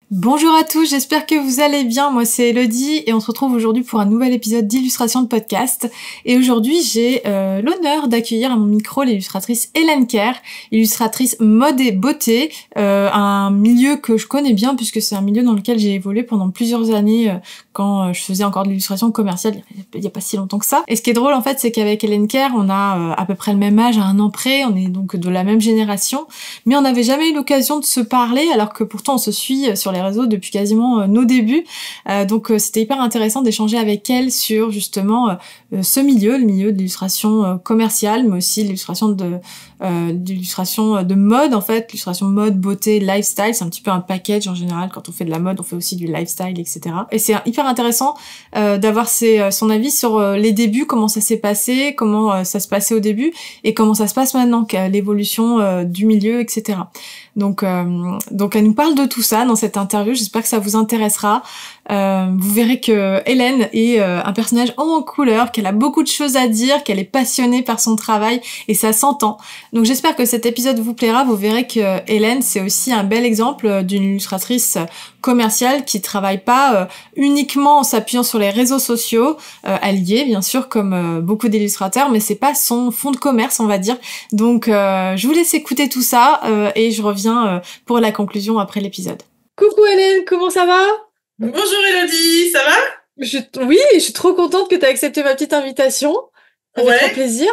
Bonjour à tous, j'espère que vous allez bien. Moi c'est Elodie et on se retrouve aujourd'hui pour un nouvel épisode d'illustration de podcast. Et aujourd'hui j'ai l'honneur d'accueillir à mon micro l'illustratrice Hélène Kerr, illustratrice mode et beauté, un milieu que je connais bien puisque c'est un milieu dans lequel j'ai évolué pendant plusieurs années quand je faisais encore de l'illustration commerciale il y a pas si longtemps que ça. Et ce qui est drôle en fait c'est qu'avec Hélène Kerr on a à peu près le même âge, à un an près, on est donc de la même génération, mais on n'avait jamais eu l'occasion de se parler alors que pourtant on se suit sur les réseaux depuis quasiment nos débuts. Donc c'était hyper intéressant d'échanger avec elle sur justement ce milieu, le milieu de l'illustration commerciale, mais aussi l'illustration de mode en fait, l'illustration mode, beauté, lifestyle, c'est un petit peu un package en général. Quand on fait de la mode, on fait aussi du lifestyle, etc. Et c'est hyper intéressant d'avoir son avis sur les débuts, comment ça s'est passé, comment ça se passait au début et comment ça se passe maintenant, l'évolution du milieu, etc. Donc elle nous parle de tout ça dans cette interview. J'espère que ça vous intéressera. Vous verrez que Hélène est un personnage en couleur, qu'elle a beaucoup de choses à dire, qu'elle est passionnée par son travail et ça s'entend. Donc j'espère que cet épisode vous plaira. Vous verrez que Hélène, c'est aussi un bel exemple d'une illustratrice commerciale qui travaille pas uniquement en s'appuyant sur les réseaux sociaux. Elle y est bien sûr comme beaucoup d'illustrateurs, mais c'est pas son fond de commerce, on va dire. Donc je vous laisse écouter tout ça et je reviens pour la conclusion après l'épisode. Coucou Hélène, comment ça va? Bonjour Elodie, ça va? Oui, je suis trop contente que tu aies accepté ma petite invitation. Ça fait trop plaisir.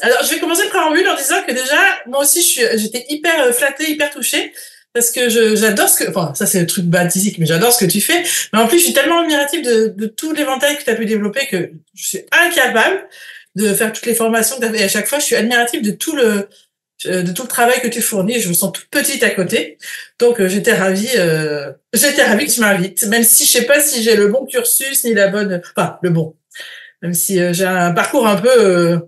Alors, je vais commencer le préambule en disant que déjà, moi aussi, j'étais hyper flattée, hyper touchée, parce que j'adore enfin, ça c'est le truc basique, mais j'adore ce que tu fais. Mais en plus, je suis tellement admirative de tout l'éventail que tu as pu développer que je suis incapable de faire toutes les formations que tu as fait. Et à chaque fois, je suis admirative de tout le travail que tu fournis et je me sens toute petite à côté. Donc, j'étais ravie que tu m'invites, même si je sais pas si j'ai le bon cursus ni la bonne, enfin, le bon. Même si j'ai un parcours un peu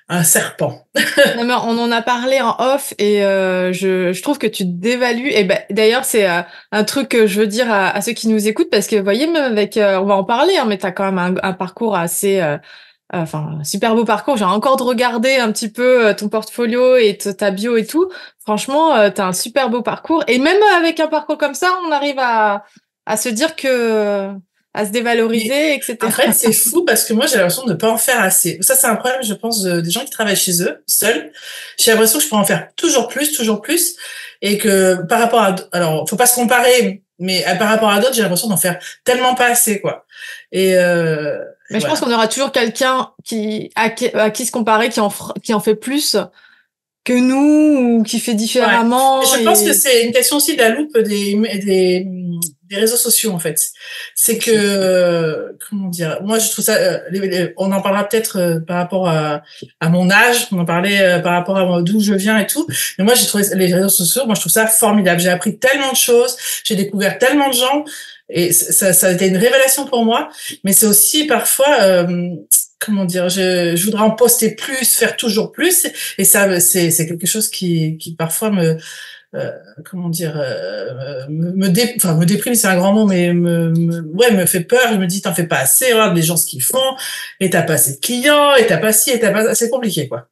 un serpent. Non, mais on en a parlé en off et je trouve que tu te dévalues. Et ben d'ailleurs c'est un truc que je veux dire à ceux qui nous écoutent parce que vous voyez même avec on va en parler hein, mais t'as quand même un parcours assez enfin super beau parcours. J'ai encore de regarder un petit peu ton portfolio et ta bio et tout. Franchement t'as un super beau parcours et même avec un parcours comme ça on arrive à se dire que à se dévaloriser, etc. En fait, c'est fou parce que moi, j'ai l'impression de ne pas en faire assez. Ça, c'est un problème, je pense, des gens qui travaillent chez eux, seuls. J'ai l'impression que je pourrais en faire toujours plus. Et que par rapport à... Alors, faut pas se comparer, mais par rapport à d'autres, j'ai l'impression d'en faire tellement pas assez, quoi. Et mais je pense qu'on aura toujours quelqu'un à qui se comparer, qui en fait plus que nous ou qui fait différemment. Ouais. Je pense que c'est une question aussi de la loupe des réseaux sociaux en fait. C'est que comment dire, moi je trouve ça on en parlera peut-être par rapport à mon âge, on en parlait par rapport à d'où je viens et tout. Mais moi j'ai trouvé les réseaux sociaux, moi je trouve ça formidable. J'ai appris tellement de choses, j'ai découvert tellement de gens et ça a été une révélation pour moi, mais c'est aussi parfois comment dire, je voudrais en poster plus, faire toujours plus, et ça, c'est quelque chose qui parfois comment dire, me déprime, c'est un grand mot, mais me fait peur. Je me dis, t'en fais pas assez, regarde les gens ce qu'ils font, et t'as pas assez de clients, et t'as pas ci, et t'as pas, c'est compliqué, quoi.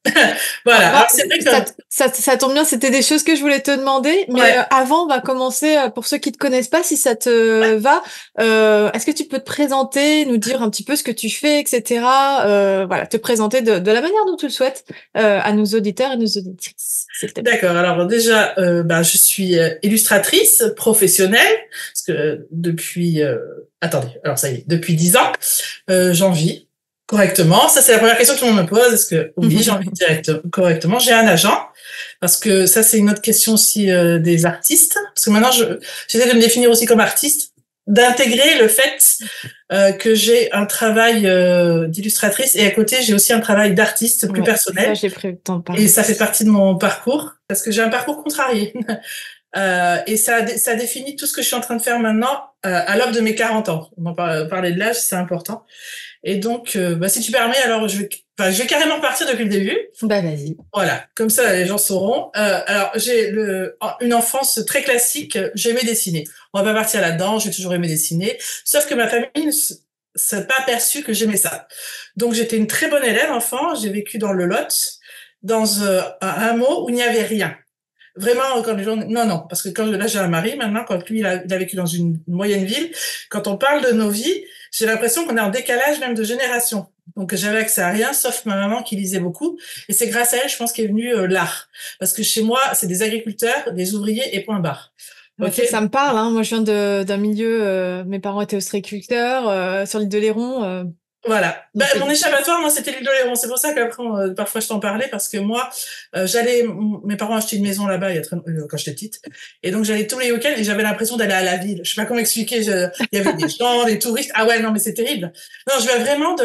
Voilà. Alors, c'est vrai que ça tombe bien, c'était des choses que je voulais te demander, mais avant, on va commencer, pour ceux qui te connaissent pas, si ça te va, est-ce que tu peux te présenter, nous dire un petit peu ce que tu fais, etc. Voilà, te présenter de la manière dont tu le souhaites, à nos auditeurs et nos auditrices. D'accord. Alors déjà, je suis illustratrice professionnelle parce que depuis attendez, alors ça y est, depuis 10 ans, j'en vis correctement. Ça c'est la première question que tout le monde me pose. Est-ce que oui, j'en vis correctement. J'ai un agent parce que ça c'est une autre question aussi des artistes parce que maintenant j'essaie de me définir aussi comme artiste, d'intégrer le fait que j'ai un travail d'illustratrice et à côté j'ai aussi un travail d'artiste plus personnel. Ça, j'ai pris le temps de parler. Et ça fait partie de mon parcours parce que j'ai un parcours contrarié. Et ça définit tout ce que je suis en train de faire maintenant à l'aube de mes 40 ans. On en parlait de l'âge, c'est important. Et donc, si tu permets, alors je vais carrément partir depuis le début. Bah vas-y. Voilà, comme ça les gens sauront. Alors j'ai une enfance très classique. J'aimais dessiner. On va pas partir là-dedans. J'ai toujours aimé dessiner. Sauf que ma famille ne s'est pas aperçue que j'aimais ça. Donc j'étais une très bonne élève enfant. J'ai vécu dans le Lot, dans un hameau où il n'y avait rien. vraiment, quand les gens, non, parce que quand là, j'ai un mari, maintenant, quand lui, il a vécu dans une moyenne ville, quand on parle de nos vies, j'ai l'impression qu'on est en décalage même de génération. Donc, j'avais accès à rien, sauf ma maman qui lisait beaucoup. Et c'est grâce à elle, je pense, qu'est venu l'art. Parce que chez moi, c'est des agriculteurs, des ouvriers et point barre. Bah, Ok. ça me parle, hein. Moi, je viens d'un milieu, mes parents étaient ostréiculteurs, sur l'île de Léron, Voilà. donc Mon échappatoire, moi, c'était l'île de Léron. C'est pour ça qu'après, parfois, je t'en parlais parce que moi, mes parents achetaient une maison là-bas quand j'étais petite. Et donc, j'allais tous les week-ends et j'avais l'impression d'aller à la ville. Je sais pas comment expliquer. Il y avait des gens, des touristes. Ah ouais, non, mais c'est terrible. Non, je vais vraiment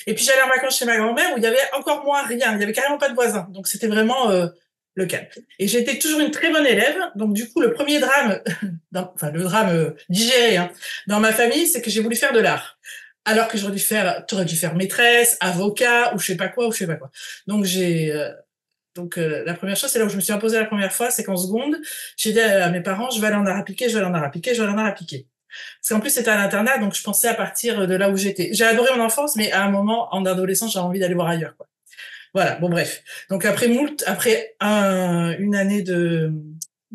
et puis j'allais en vacances chez ma grand-mère où il y avait encore moins rien. Il y avait carrément pas de voisins. Donc, c'était vraiment, le calme. Et j'étais toujours une très bonne élève. Donc, du coup, le premier drame, le drame digéré, hein, dans ma famille, c'est que j'ai voulu faire de l'art. Alors que t'aurais dû faire maîtresse, avocat, ou je sais pas quoi, ou je sais pas quoi. Donc la première chose, c'est là où je me suis imposée la première fois, c'est qu'en seconde, j'ai dit à mes parents, je vais aller en art appliqué, je vais aller en art appliqué, je vais aller en art appliqué. Parce qu'en plus, c'était à l'internat, donc je pensais à partir de là où j'étais. J'ai adoré mon enfance, mais à un moment, en adolescence, j'avais envie d'aller voir ailleurs, quoi. Voilà, bon bref. Donc après une année de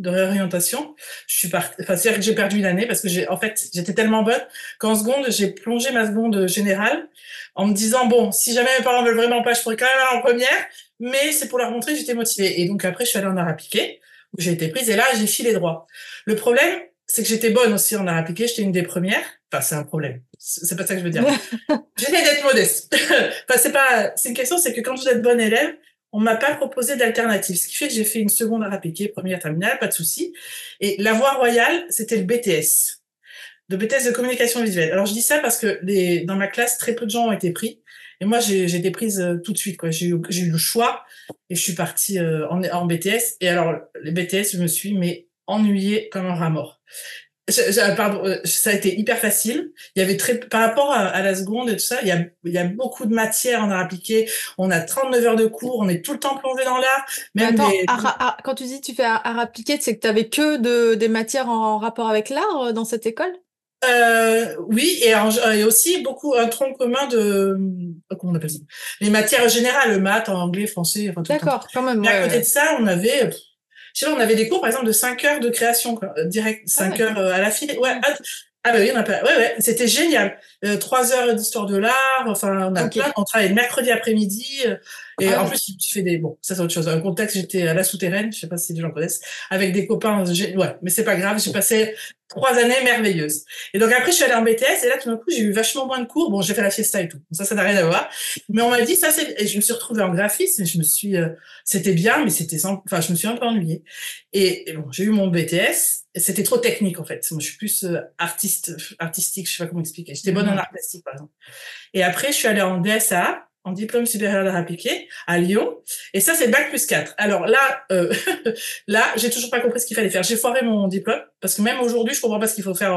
réorientation, je suis partie. Enfin, c'est-à-dire que j'ai perdu une année parce que j'étais tellement bonne qu'en seconde, j'ai plongé ma seconde générale en me disant bon, si jamais mes parents veulent vraiment pas, je pourrais quand même aller en première, mais c'est pour leur montrer que j'étais motivée. Et donc après, je suis allée en art appliqué où j'ai été prise et là, j'ai filé droit. Le problème, c'est que j'étais bonne aussi en art appliqué, j'étais une des premières. Enfin, c'est un problème. C'est pas ça que je veux dire. J'essaie d'être modeste. Enfin, c'est une question, c'est que quand vous êtes bonne élève, on m'a pas proposé d'alternative. Ce qui fait que j'ai fait une seconde à appliquer, première terminale, pas de souci. Et la voie royale, c'était le BTS. Le BTS de communication visuelle. Alors, je dis ça parce que dans ma classe, très peu de gens ont été pris. Et moi, j'ai été prise tout de suite, quoi. J'ai eu le choix et je suis partie en BTS. Et alors, les BTS, je me suis, mais ennuyée comme un rat mort. Pardon, ça a été hyper facile. Il y avait par rapport à la seconde et tout ça, il y a beaucoup de matières en art appliqué. On a 39 heures de cours, on est tout le temps plongé dans l'art. Mais attends, quand tu dis tu fais art appliqué, c'est que tu avais que des matières en rapport avec l'art dans cette école? Oui, et aussi beaucoup un tronc commun comment on appelle ça? Les matières générales, maths, anglais, français, enfin tout le temps. D'accord, quand même. Mais à Ouais, côté ouais. de ça, je sais pas, on avait des cours, par exemple, de 5 heures de création, quoi, direct, Ah 5 ouais. heures à la file. Ouais, bah oui, on a pas, ouais, c'était génial. 3 heures d'histoire de l'art, enfin, Ok. on travaille le mercredi après-midi, et Ah en ouais. plus, tu fais bon, ça c'est autre chose. Dans le contexte, j'étais à la souterraine, je sais pas si les gens connaissent, avec des copains, ouais, mais c'est pas grave, j'ai passé 3 années merveilleuses. Et donc après, je suis allée en BTS, et là, tout d'un coup, j'ai eu vachement moins de cours. Bon, j'ai fait la fiesta et tout. Ça n'a rien à voir. Mais on m'a dit, et je me suis retrouvée en graphisme, et c'était bien, mais enfin, je me suis un peu ennuyée. Et bon, j'ai eu mon BTS, et c'était trop technique, en fait. Moi, je suis plus artistique, je sais pas comment expliquer. J'étais bonne en art plastique, par exemple. Et après, je suis allée en DSA, en diplôme supérieur d'art appliqué, à Lyon. Et ça, c'est bac+4. Alors là, là, j'ai toujours pas compris ce qu'il fallait faire. J'ai foiré mon diplôme, parce que même aujourd'hui, je comprends pas ce qu'il faut faire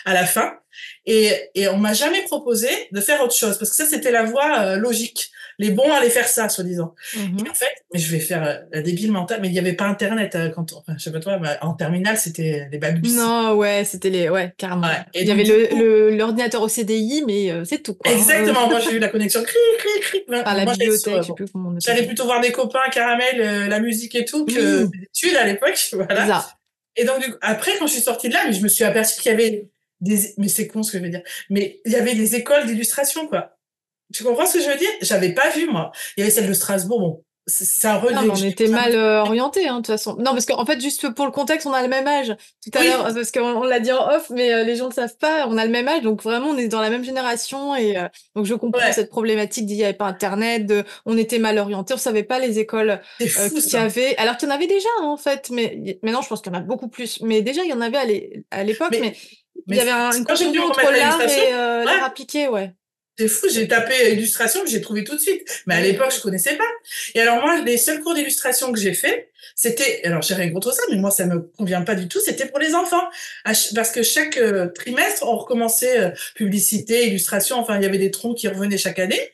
à la fin. Et on m'a jamais proposé de faire autre chose, parce que ça, c'était la voie logique. Les bons allaient faire ça, soi-disant. Et en fait, mais je vais faire la débile mentale, mais il n'y avait pas Internet enfin, je sais pas toi, mais en terminale, c'était les balbutiements. Non, ouais, ouais, carrément. Ouais. Et Il y donc, avait du coup, l'ordinateur au CDI, mais c'est tout, quoi. exactement. Moi, j'ai eu la connexion Enfin, la Moi, bibliothèque, je sais plus comment on appelle j'allais ça. plutôt voir des copains, caramel, la musique et tout, que Oui, des études à l'époque. c'est Voilà. ça. Et donc, du coup, après, quand je suis sortie de là, mais je me suis aperçue qu'il y avait mais c'est con ce que je veux dire. Mais il y avait des écoles d'illustration, quoi. Tu comprends ce que je veux dire? J'avais pas vu, moi. Il y avait celle de Strasbourg. Bon, c'est un Non, regret mais que on j'ai. était mal orientés, hein, de toute façon. Non, parce qu'en fait, juste pour le contexte, on a le même âge. Tout à l'heure, Oui, parce qu'on l'a dit en off, mais les gens ne savent pas, on a le même âge, donc vraiment, on est dans la même génération. Et donc, je comprends ouais. cette problématique d'il n'y avait pas Internet, on était mal orientés, on savait pas les écoles C'est fou, qu'il y ça. avait. Alors qu'il y en avait déjà, hein, en fait, mais maintenant, je pense qu'il y en a beaucoup plus. Mais déjà, il y en avait à l'époque, mais Mais, il y mais avait une quand j'ai dû confusion me entre remettre à l'art l'illustration, et ouais, l'art appliqué, ouais. c'est fou, j'ai tapé illustration, j'ai trouvé tout de suite. Mais à l'époque, je connaissais pas. Et alors moi, les seuls cours d'illustration que j'ai fait, c'était, alors j'ai rien contre ça, mais moi ça me convient pas du tout, c'était pour les enfants. Parce que chaque trimestre, on recommençait publicité, illustration, enfin il y avait des troncs qui revenaient chaque année.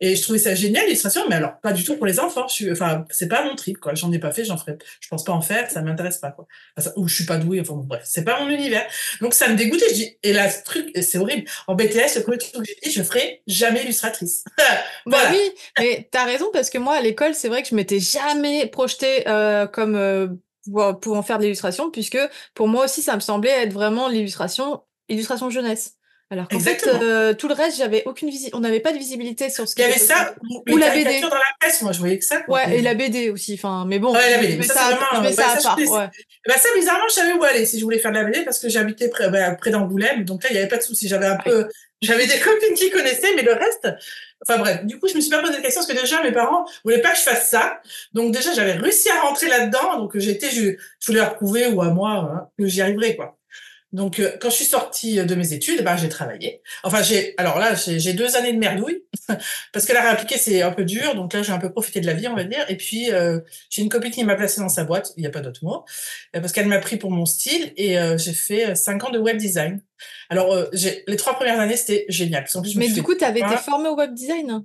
Et je trouvais ça génial, l'illustration, mais alors pas du tout pour les enfants. Enfin, c'est pas mon trip, quoi. J'en ai pas fait, j'en ferai. Je pense pas en faire, ça m'intéresse pas, quoi. Enfin, ou je suis pas douée, enfin bon, bref, c'est pas mon univers. Donc ça me dégoûtait. Et là, ce truc, c'est horrible. En BTS, le premier truc que j'ai dit, je ferai jamais illustratrice. Bah Voilà. oui, mais t'as raison parce que moi à l'école, c'est vrai que je m'étais jamais projetée comme pour en faire de l'illustration, puisque pour moi aussi, ça me semblait être vraiment illustration jeunesse. Alors qu'en fait, Exactement. tout le reste, on n'avait pas de visibilité sur ce Il qui y était avait possible. ça, Ou les la BD. caricatures dans la presse, moi je voyais que ça, quoi. Ouais, et la BD aussi. Enfin, mais bon, Ouais, la je BD. Mais mets ça, c'est je mets vraiment. Ouais, ça à ça, part, ouais. bah, ça, bizarrement, je savais où aller si je voulais faire de la BD parce que j'habitais près d'Angoulême. Donc là, il n'y avait pas de souci. J'avais des copines qui connaissaient, mais le reste. Enfin bref, du coup, je me suis pas posé de questions parce que déjà, mes parents voulaient pas que je fasse ça. Donc déjà, j'avais réussi à rentrer là-dedans. Donc je voulais leur prouver ou à moi hein, que j'y arriverais, quoi. Donc, quand je suis sortie de mes études, ben, j'ai travaillé. Enfin, alors là, j'ai 2 années de merdouille parce que la réappliquer, c'est un peu dur. Donc là, j'ai un peu profité de la vie, on va dire. Et puis, j'ai une copine qui m'a placée dans sa boîte. Il n'y a pas d'autre mot. Parce qu'elle m'a pris pour mon style et j'ai fait 5 ans de web design. Alors, les 3 premières années, c'était génial. Parce qu'en plus, je me Mais suis du fait coup, des t'avais été copains. formée au web design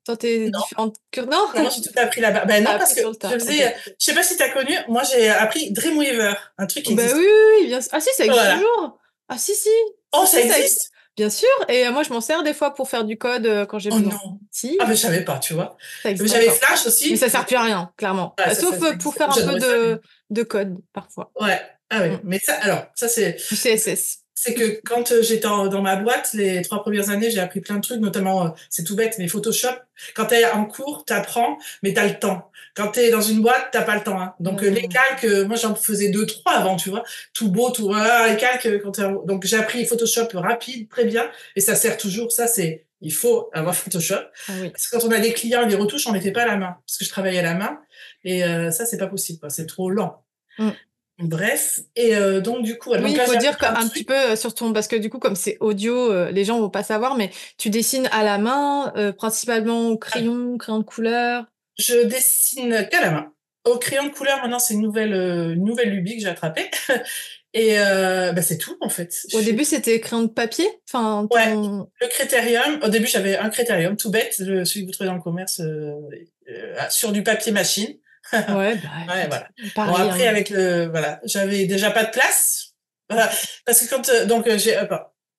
dans tes Non, différentes Non, non, j'ai tout appris là-bas. Ben t'as non, parce appris que sur le je tas. Ok. faisais, je sais pas si t'as connu, moi j'ai appris Dreamweaver, un truc qui Bah existe. oui, oui, oui, bien sûr. Ah si, ça existe Voilà. toujours. Ah si, si. Oh, Si, ça si, ça existe. existe? Bien sûr. Et moi, je m'en sers des fois pour faire du code quand j'ai Oh besoin. non. Si, Ah, mais je savais pas, tu vois. ça existe J'avais encore. Flash Mais ça aussi. sert plus à rien, clairement. Ouais, Sauf ça pour existe. faire un peu J'adorais ça, mais... de code, parfois. Ouais. Ah Mm. oui. Mais ça, alors, ça, Du CSS. c'est que quand j'étais dans ma boîte, les 3 premières années, j'ai appris plein de trucs, notamment, c'est tout bête, mais Photoshop. Quand t'es en cours, t'apprends, mais t'as le temps. Quand t'es dans une boîte, t'as pas le temps, hein. Donc, les calques, moi, j'en faisais 2, 3 avant, tu vois. Tout beau, tout, voilà, les calques, donc, j'ai appris Photoshop rapide, très bien. Et ça sert toujours. Il faut avoir Photoshop. Ah oui. Parce que quand on a des clients, des retouches, on les fait pas à la main. Parce que je travaille à la main. Et, ça, c'est pas possible, quoi. C'est trop lent. Mm. Bref, et donc du coup, Oui, donc il là faut j'ai appris dire plein de un petit trucs. peu sur ton... Parce que du coup, comme c'est audio, les gens vont pas savoir, mais tu dessines à la main, principalement au crayon de couleur. Je dessine qu'à la main. Au crayon de couleur, maintenant c'est une nouvelle lubie que j'ai attrapée. Et bah, c'est tout en fait. Au début, c'était crayon de papier. Enfin, Ouais, ton... le critérium. Au début j'avais un critérium tout bête, celui que vous trouvez dans le commerce, sur du papier machine. Ouais, bah Ouais, écoute, voilà. Bon pareil, après hein. voilà, j'avais déjà pas de place. Voilà. Parce que quand donc j'ai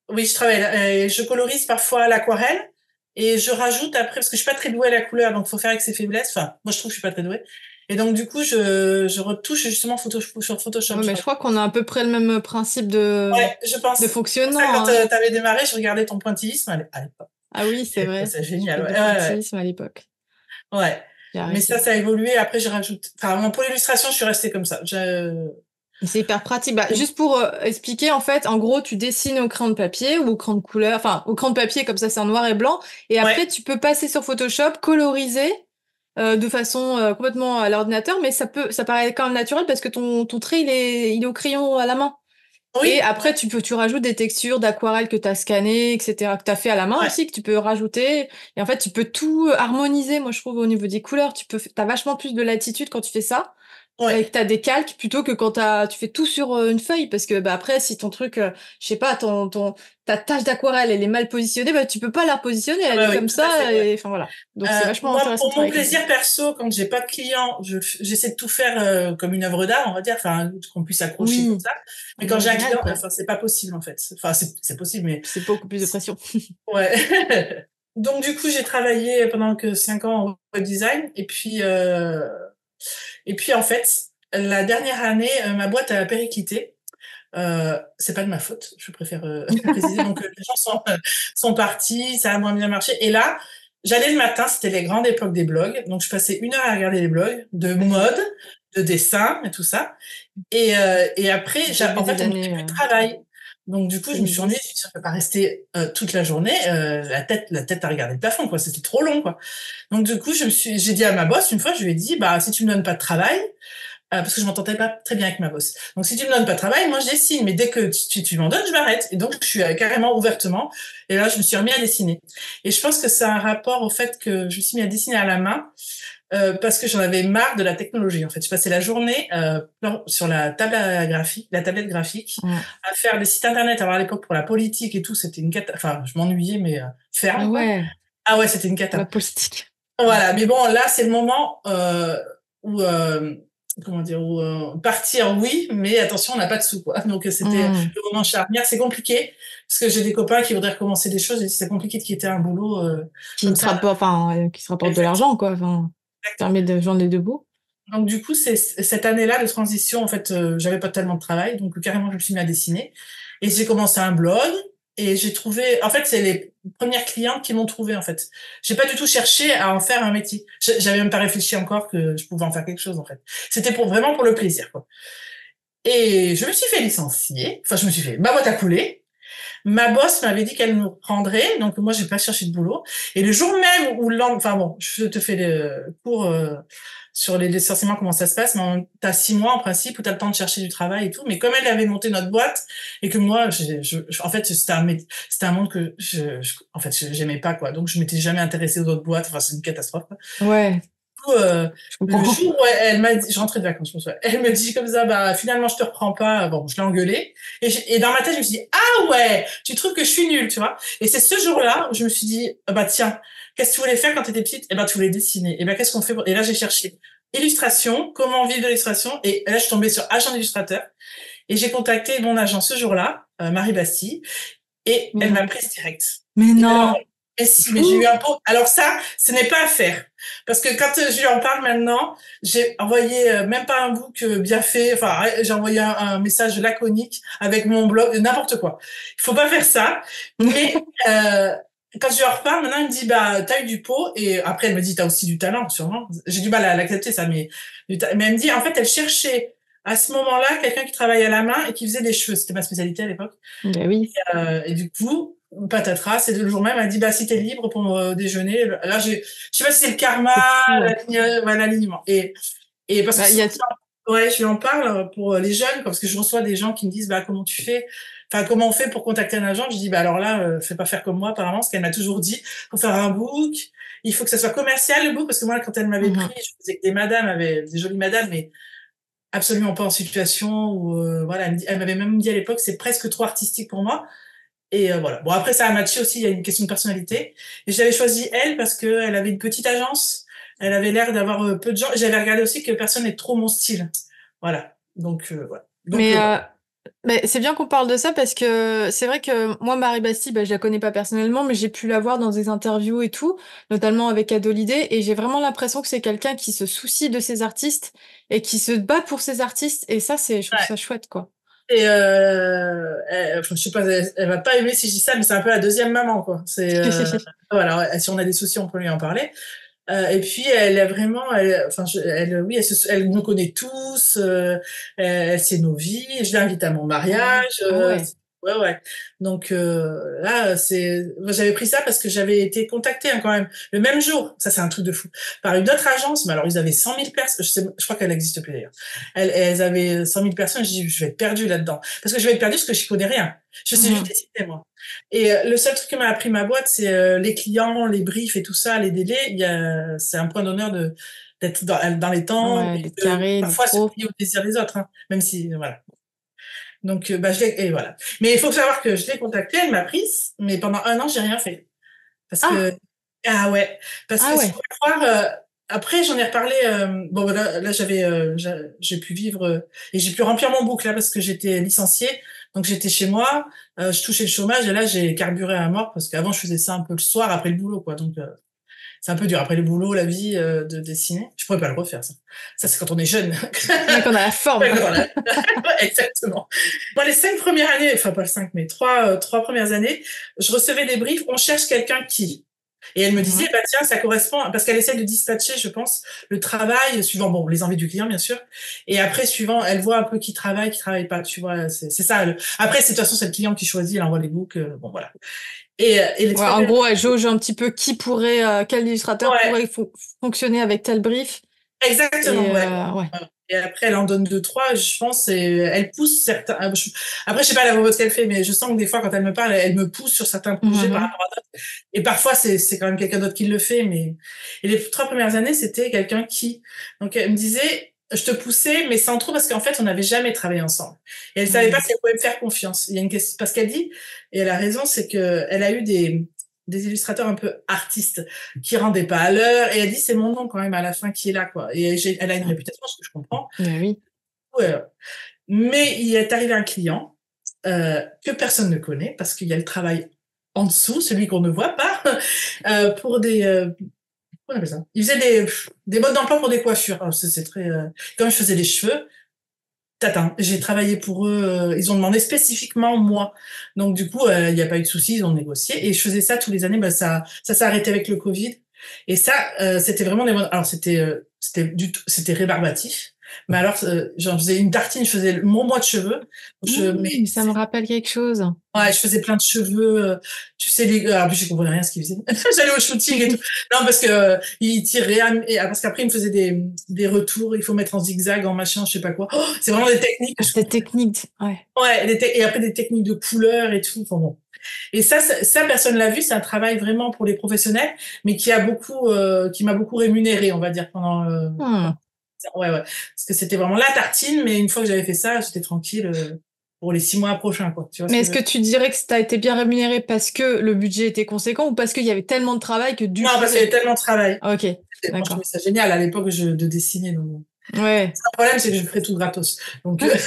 oui, je travaille je colorise parfois à l'aquarelle et je rajoute après parce que je suis pas très douée à la couleur donc faut faire avec ses faiblesses. Enfin, moi je trouve que je suis pas très douée. Et donc du coup je retouche justement sur Photoshop. Ouais, mais je crois qu'on a à peu près le même principe Ouais, je pense. de C'est pour ça fonctionnement, quand hein. tu avais démarré, je regardais ton pointillisme à l'époque. Ah oui, c'est Et vrai. c'est Je fais génial. du Ouais, ouais, ouais. pointillisme à l'époque. Ouais. J'ai Mais arrêté. ça a évolué. Après, j'ai rajouté. Enfin, pour l'illustration, je suis restée comme ça. C'est hyper pratique. Bah, juste pour expliquer, en fait, en gros, tu dessines au crayon de papier ou au crayon de couleur, enfin, au crayon de papier, comme ça, c'est en noir et blanc. Et après, Ouais, tu peux passer sur Photoshop, coloriser de façon complètement à l'ordinateur, mais ça paraît quand même naturel parce que ton trait, il est au crayon à la main. Et oui, après, tu rajoutes des textures d'aquarelle que tu as scannées, etc., que tu as fait à la main ouais, aussi, que tu peux rajouter. Et en fait, tu peux tout harmoniser, moi, je trouve, au niveau des couleurs. T'as vachement plus de latitude quand tu fais ça et que ouais. t'as des calques plutôt que quand tu fais tout sur une feuille. Parce que, bah, après, si ton truc, je sais pas, ta tâche d'aquarelle, elle est mal positionnée, bah, tu peux pas la repositionner, Ah elle est bah oui, comme tout à ça. fait, ouais. Et, enfin, voilà. Donc, c'est vachement Moi, intéressant de pour mon travailler comme ça. plaisir perso, quand j'ai pas de client, j'essaie de tout faire comme une œuvre d'art, on va dire, enfin, qu'on puisse accrocher comme Oui, ça. Mais en quand j'ai un original, client, quoi. enfin, c'est pas possible en fait. Enfin, c'est possible, mais C'est beaucoup plus de pression. ouais. Donc du coup, j'ai travaillé pendant que 5 ans en web design, et puis en fait, la dernière année, ma boîte a périclité. C'est pas de ma faute, je préfère préciser. Donc les gens sont partis, ça a moins bien marché. Et là, j'allais le matin, c'était les grandes époques des blogs, donc je passais 1 heure à regarder les blogs de mode, de dessin et tout ça. Et après, Début en des fait, on me donnait années plus de travail. Donc du coup, je me suis ennuyée, 2010. je me suis dit, je peux pas rester toute la journée, la tête à regarder le plafond, quoi. C'était trop long, quoi. Donc du coup, j'ai dit à ma boss une fois, je lui ai dit, bah si tu me donnes pas de travail, parce que je m'entendais pas très bien avec ma boss. Donc si tu me donnes pas de travail, moi je dessine, mais dès que tu m'en donnes, je m'arrête. Et donc je suis carrément ouvertement. Et là, je me suis remis à dessiner. Et je pense que c'est un rapport au fait que je me suis mis à dessiner à la main parce que j'en avais marre de la technologie. En fait, je passais la journée sur la tablette graphique, Mm. à faire des sites internet. Alors à l'époque pour la politique et tout, c'était une cata. Enfin, je m'ennuyais, mais Ah ferme quoi. ouais, Ah ouais, c'était une la cata. politique. Voilà, mais bon, là, c'est le moment où, comment dire, où partir, oui, mais attention, on n'a pas de sous, quoi. Donc, c'était Mm. le moment charnière. C'est compliqué, parce que j'ai des copains qui voudraient recommencer des choses, et c'est compliqué de quitter un boulot Qui comme ne se ça. rapporte, enfin, qui se rapporte de Exactement. l'argent, quoi. Enfin, permet de joindre les deux bouts. Donc du coup, c'est cette année-là de transition, en fait, j'avais pas tellement de travail, donc carrément, je me suis mis à dessiner. Et j'ai commencé un blog, et j'ai trouvé... En fait, c'est les premières clientes qui m'ont trouvé, en fait. J'ai pas du tout cherché à en faire un métier. J'avais même pas réfléchi encore que je pouvais en faire quelque chose, en fait. C'était vraiment pour le plaisir, quoi. Et je me suis fait licencier. Enfin, je me suis fait... Ma boîte a coulé. Ma boss m'avait dit qu'elle me reprendrait, donc moi j'ai pas cherché de boulot. Et le jour même où enfin bon, je te fais le cours sur les licenciements, comment ça se passe, mais t'as 6 mois en principe où t'as le temps de chercher du travail et tout. Mais comme elle avait monté notre boîte et que moi, en fait, c'était un monde que en fait, j'aimais pas quoi. Donc je m'étais jamais intéressée aux autres boîtes. Enfin, c'est une catastrophe. Ouais, Coup, je le comprends. jour où elle m'a dit, je rentrais de vacances, je pense, ouais. Elle me dit comme ça, bah finalement je te reprends pas. Bon, je l'ai engueulée et dans ma tête je me suis dit ah ouais, tu trouves que je suis nulle, tu vois. Et c'est ce jour-là où je me suis dit ah bah tiens, qu'est-ce que tu voulais faire quand tu étais petite? Et ben tu voulais dessiner. Et ben qu'est-ce qu'on fait Et là j'ai cherché illustration, comment vivre de l'illustration. Et là je suis tombée sur agent d'illustrateur et j'ai contacté mon agent ce jour-là, Marie Bastille, et Mais elle m'a non. prise direct. Mais Et alors, non. et C'est si, mais j'ai eu fou. un pot. Alors ça, ce n'est pas à faire. Parce que quand je lui en parle maintenant, j'ai envoyé même pas un book bien fait. Enfin, j'ai envoyé un message laconique avec mon blog, n'importe quoi. Il faut pas faire ça. Mais quand je lui en reparle, maintenant, il me dit, bah, t'as eu du pot. Et après, elle me dit, t'as aussi du talent, sûrement. J'ai du mal à l'accepter, ça. Mais elle me dit, en fait, elle cherchait à ce moment-là quelqu'un qui travaillait à la main et qui faisait des cheveux. C'était ma spécialité à l'époque. Ben oui. Et du coup, patatras, c'est le jour même, elle m'a dit, bah, si t'es libre pour déjeuner. Là, je sais pas si c'est le karma, C'est fou, hein. l'alignement. Et parce que Bah, il y souvent, a... ouais, je lui en parle pour les jeunes, parce que je reçois des gens qui me disent, bah, comment tu fais? Enfin, comment on fait pour contacter un agent? Je dis, bah, alors là, fais pas faire comme moi, apparemment, parce qu'elle m'a toujours dit, faut faire un book. Il faut que ça soit commercial, le book, parce que moi, quand elle m'avait pris, Mhm. je faisais que des madames, des jolies madames, mais absolument pas en situation où, voilà, elle m'avait même dit à l'époque, c'est presque trop artistique pour moi. Et voilà. Bon, après, ça a matché aussi, il y a une question de personnalité. Et j'avais choisi elle parce qu'elle avait une petite agence. Elle avait l'air d'avoir peu de gens. J'avais regardé aussi que personne n'est trop mon style. Voilà. Donc, voilà. Donc, Mais, voilà. mais c'est bien qu'on parle de ça parce que c'est vrai que moi, Marie Bastille, bah, je la connais pas personnellement, mais j'ai pu la voir dans des interviews et tout, notamment avec Adolidé, et j'ai vraiment l'impression que c'est quelqu'un qui se soucie de ses artistes et qui se bat pour ses artistes, et ça, je trouve Ouais. ça chouette, quoi. Et enfin, je sais pas, elle va pas aimer si je dis ça, mais c'est un peu la deuxième maman, quoi. C'est voilà, si on a des soucis, on peut lui en parler. Et puis elle a vraiment, enfin, oui, elle nous connaît tous, elle sait nos vies. Je l'invite à mon Ah ouais. mariage. Ah ouais. Ouais, ouais. Donc là, moi, j'avais pris ça parce que j'avais été contactée hein, quand même le même jour. Ça, c'est un truc de fou. Par une autre agence, mais alors ils avaient 100 000 personnes. Je crois qu'elle n'existe plus d'ailleurs. Elles avaient 100 000 personnes. Je dis, je vais être perdue là-dedans parce que je vais être perdue parce que je connais rien. Je sais juste Mhm. dessiner moi. Et le seul truc que m'a appris ma boîte, c'est les clients, les briefs et tout ça, les délais. C'est un point d'honneur d'être dans les temps Ouais, et d'être de carré, d'être parfois se pro. plier au désir des autres, hein, même si voilà. Donc bah et voilà. Mais il faut savoir que je l'ai contactée, elle m'a prise, mais pendant 1 an j'ai rien fait parce que Ah! ah ouais, parce Ah que si ouais. vous pouvez croire, après j'en ai reparlé. Bon voilà, là j'avais j'ai pu vivre et j'ai pu remplir mon boucle là parce que j'étais licenciée, donc j'étais chez moi, je touchais le chômage et là j'ai carburé à mort parce qu'avant je faisais ça un peu le soir après le boulot quoi, donc c'est un peu dur après le boulot, la vie de dessiner. Je pourrais pas le refaire ça. Ça c'est quand on est jeune. Ouais, qu'on a la forme. Ouais, voilà. Exactement. Moi, les 5 premières années, enfin pas 5, mais trois premières années, je recevais des briefs. On cherche quelqu'un qui. Et elle me disait, Mhm. bah tiens, ça correspond, parce qu'elle essaie de dispatcher, je pense, le travail suivant, bon, les envies du client, bien sûr. Et après, suivant, elle voit un peu qui travaille pas. Tu vois, c'est ça. Après, c'est de toute façon, c'est le client qui choisit, elle envoie les books. Bon, voilà. Et les Ouais, trois en premières gros, elle jauge un petit peu qui pourrait, quel illustrateur ouais, pourrait fonctionner avec tel brief. Et exactement, ouais. ouais. Et après, elle en donne 2, 3, je pense, et elle pousse certains. Après, je sais pas la voix qu'elle fait, mais je sens que des fois, quand elle me parle, elle me pousse sur certains projets par Mhm. rapport à d'autres. Et parfois, c'est quand même quelqu'un d'autre qui le fait, mais. Et les 3 premières années, c'était quelqu'un qui. Donc, elle me disait, je te poussais, mais sans trop, parce qu'en fait, on n'avait jamais travaillé ensemble. Et elle savait pas Mhm. si elle pouvait me faire confiance. Il y a une question, parce qu'elle dit, et elle a raison, c'est que elle a eu des illustrateurs un peu artistes qui rendaient pas à l'heure. Et elle dit, c'est mon nom quand même à la fin qui est là, quoi. Et elle a une réputation, ce que je comprends. Ben oui. Ouais. Mais il est arrivé un client que personne ne connaît parce qu'il y a le travail en dessous, celui qu'on ne voit pas, pour comment on appelle ça? Ils faisaient des modes d'emploi pour des coiffures. Alors c'est très, comme je faisais les cheveux, tatin, j'ai travaillé pour eux, ils ont demandé spécifiquement moi. Donc du coup, il y a pas eu de souci, ils ont négocié et je faisais ça tous les années. Bah, ça s'est arrêté avec le Covid et ça, c'était vraiment des modes alors c'était rébarbatif, mais alors, j'en faisais une tartine, je faisais mon mois de cheveux. Mais Ça me rappelle quelque chose. ouais, je faisais plein de cheveux, tu sais en plus je comprenais rien à ce qu'ils faisaient. J'allais au shooting et tout. Non parce que ils tiraient parce qu'après ils me faisaient des retours, il faut mettre en zigzag, en machin, je sais pas quoi. Oh, c'est vraiment des techniques que je Cette technique, ouais. ouais, et après des techniques de couleurs et tout. Enfin bon. Et ça personne l'a vu, c'est un travail vraiment pour les professionnels, mais qui m'a beaucoup rémunéré, on va dire pendant Hmm. ouais, ouais. Parce que c'était vraiment la tartine, mais une fois que j'avais fait ça, j'étais tranquille pour les 6 mois prochains, quoi. Tu vois ce Mais que est-ce je veux que dire? tu dirais que t'as été bien rémunéré parce que le budget était conséquent ou parce qu'il y avait tellement de travail que du Non, coup... parce qu'il y avait tellement de travail. Ok, Moi, je trouvais d'accord. ça génial à l'époque de dessiner. Donc... Ouais. Le problème, c'est que je ferais tout gratos. Donc, Même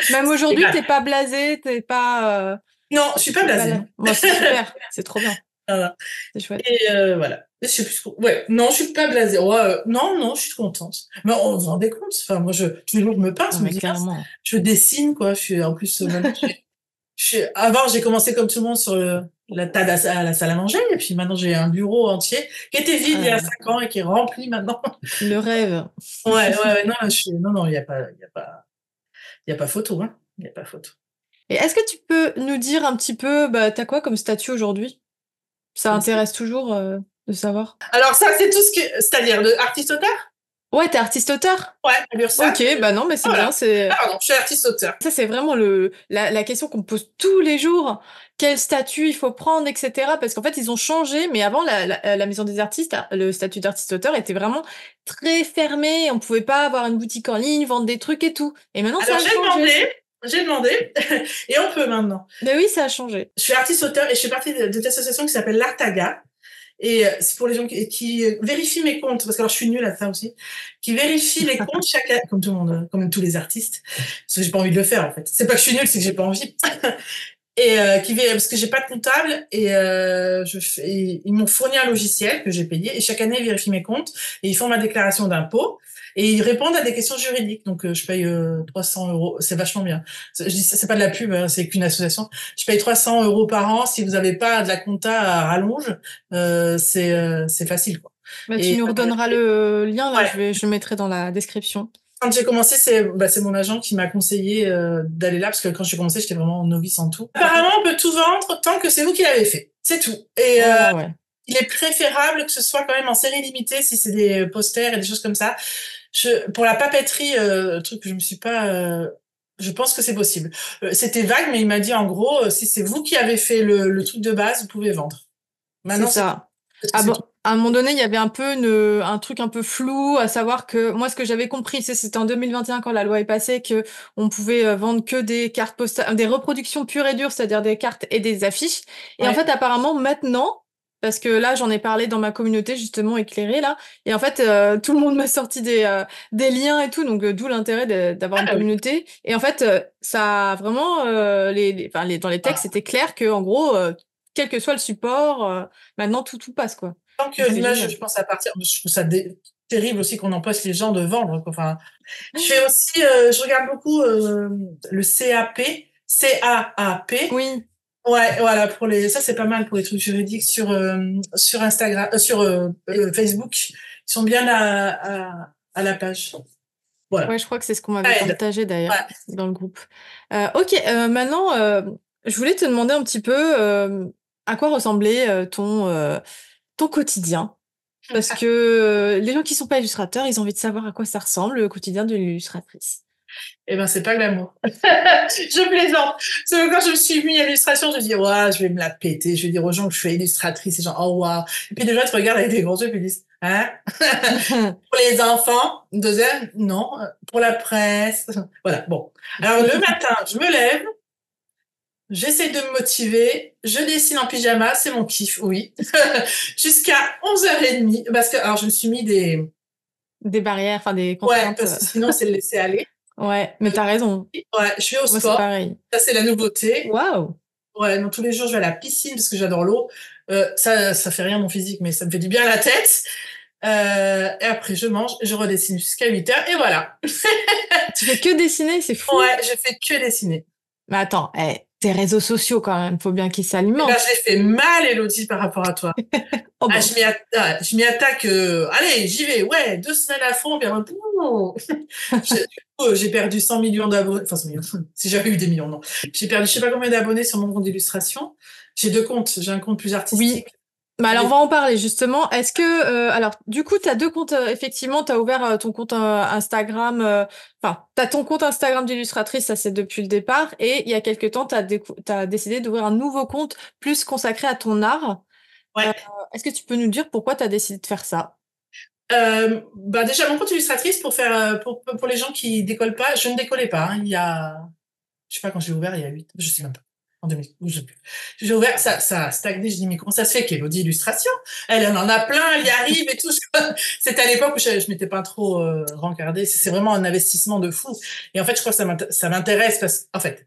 c'est aujourd'hui, grave. t'es pas blasé, t'es pas... Non, je suis pas t'es pas blasée, là. non. Bon, c'est super, c'est trop bien, Voilà. c'est chouette. Et voilà. Je sais plus trop. Ouais, non, je suis pas blasée. Ouais, non, non, je suis contente. Mais on vous rendez compte? Enfin, moi, tous les jours, je me pince, Non, je me mais dis, mince, clairement. je dessine, quoi. Je suis, en plus, maintenant, avant, j'ai commencé comme tout le monde sur la table à la salle à manger, et puis maintenant, j'ai un bureau entier qui était vide il y a Ah, 5 ans et qui est rempli maintenant. le rêve. Ouais, ouais, ouais, non, non, il y a pas photo, hein. Il y a pas photo. Et est-ce que tu peux nous dire un petit peu, bah, t'as quoi comme statut aujourd'hui? Ça Comme ça. intéresse toujours de savoir. Alors ça, c'est tout c'est-à-dire de artiste-auteur? Ouais, t'es artiste-auteur? Ouais, à l'URSSAF. Ok, bah non, mais c'est bien, Voilà. c'est... Ah pardon, je suis artiste-auteur. Ça, c'est vraiment la question qu'on me pose tous les jours. Quel statut il faut prendre, etc. Parce qu'en fait, ils ont changé, mais avant, la maison des artistes, le statut d'artiste-auteur était vraiment très fermé. On pouvait pas avoir une boutique en ligne, vendre des trucs et tout. Et maintenant, ça Alors a changé. j'ai demandé, et on peut maintenant. Ben oui, ça a changé. Je suis artiste-auteur et je fais partie de cette association qui s'appelle l'Artaga. Et c'est pour les gens qui vérifient mes comptes, parce que alors je suis nulle à ça aussi, qui vérifient les comptes chaque année, comme tout le monde, comme tous les artistes, parce que j'ai pas envie de le faire en fait. C'est pas que je suis nulle, c'est que j'ai pas envie. Et parce que j'ai pas de comptable et ils m'ont fourni un logiciel que j'ai payé et chaque année ils vérifient mes comptes et ils font ma déclaration d'impôt et ils répondent à des questions juridiques. Donc je paye 300 €, c'est vachement bien. Je dis c'est pas de la pub, hein, c'est qu'une association. Je paye 300 € par an si vous avez pas de la compta à rallonge, c'est facile quoi. Bah, tu Et nous redonneras le lien, là, ouais, je le mettrai dans la description. quand j'ai commencé, c'est mon agent qui m'a conseillé d'aller là, parce que quand j'ai commencé, j'étais vraiment novice en tout. Apparemment, on peut tout vendre tant que c'est vous qui l'avez fait. C'est tout. Et Ah ouais. il est préférable que ce soit quand même en série limitée, si c'est des posters et des choses comme ça. Pour la papeterie, truc que je me suis pas... je pense que c'est possible. C'était vague, mais il m'a dit en gros, si c'est vous qui avez fait le truc de base, vous pouvez vendre. C'est Maintenant, ça. Ah c'est bon, tout. à un moment donné, il y avait un peu un truc un peu flou, à savoir que moi, ce que j'avais compris, c'était en 2021 quand la loi est passée, que on pouvait vendre que des cartes postales, des reproductions pures et dures, c'est-à-dire des cartes et des affiches. Et en Ouais. fait, apparemment, maintenant, parce que là, j'en ai parlé dans ma communauté justement éclairée là, et en fait, tout le monde m'a sorti des liens et tout, donc d'où l'intérêt d'avoir Ah une bah oui. communauté. Et en fait, ça a vraiment enfin, dans les textes, Ah. c'était clair que en gros, quel que soit le support, maintenant tout passe quoi. Tant que Donc c'est l'image, génial. je pense, à partir, je trouve ça terrible aussi qu'on empêche les gens de vendre, quoi. Enfin, je fais aussi, je regarde beaucoup le CAP, CAAP. Oui, Ouais, voilà, ça c'est pas mal pour les trucs juridiques sur Instagram, Facebook. Ils sont bien à la page. ouais, Voilà. je crois que c'est ce qu'on Ça m'avait aide. partagé Ouais. d'ailleurs dans le groupe. Ok, maintenant, je voulais te demander un petit peu à quoi ressemblait ton quotidien. Parce que les gens qui sont pas illustrateurs, ils ont envie de savoir à quoi ça ressemble le quotidien d'une illustratrice. Eh ben, c'est pas glamour. Je plaisante. C'est que quand je me suis mis à l'illustration, je me dis, ouais, je vais me la péter. Je vais dire aux gens que je suis illustratrice. Et genre, oh, waouh. Et puis, déjà, tu regardes avec des grands yeux, puis ils disent, hein? Pour les enfants, deuxième, non. Pour la presse. Voilà, bon. Alors, le matin, je me lève. J'essaie de me motiver. Je dessine en pyjama. C'est mon kiff, oui. Jusqu'à 11h30. Parce que, alors, je me suis mis Des barrières, enfin des ouais, contraintes. parce que sinon, c'est le laisser aller. Ouais, mais t'as raison. Ouais, je vais au Moi, c'est sport. pareil. Ça, c'est la nouveauté. Waouh! Ouais, non, tous les jours, je vais à la piscine parce que j'adore l'eau. Ça fait rien à mon physique, mais ça me fait du bien à la tête. Et après, je mange, je redessine jusqu'à 8 heures et voilà. Tu fais que dessiner, c'est fou. Ouais, je fais que dessiner. Mais attends, tes réseaux sociaux quand même, faut bien qu'ils Eh ben, s'alimentent. je l'ai fait mal, Elodie, par rapport à toi. Oh Ah, bon. je m'y attaque. Allez, j'y vais. Ouais, 2 semaines à fond, puis après, bouh. Du coup, j'ai perdu 100 millions d'abonnés. Enfin, 100 millions. Si j'avais eu des millions, non. J'ai perdu je sais pas combien d'abonnés sur mon compte d'illustration. J'ai 2 comptes. J'ai un compte plus Oui. artistique. Bah alors on J'ai- va en parler justement. Est-ce que alors du coup t'as deux comptes effectivement t'as ouvert ton compte Instagram enfin t'as ton compte Instagram d'illustratrice ça c'est depuis le départ et il y a quelque temps t'as décidé d'ouvrir un nouveau compte plus consacré à ton art. Euh, Ouais. est-ce que tu peux nous dire pourquoi t'as décidé de faire ça? Bah déjà, mon compte illustratrice pour faire pour les gens qui décollent pas, je ne décollais pas. Hein. Il y a, je sais pas quand j'ai ouvert, il y a 8, je sais même pas. En 2000, je sais plus. J'ai ouvert, ça a stagné. Je dis, mais comment ça se fait qu'Elodie Illustration? Elle en a plein, elle y arrive et tout. C'était à l'époque où je m'étais pas trop rencardée. C'est vraiment un investissement de fou. Et en fait, je crois que ça m'intéresse parce qu'en fait,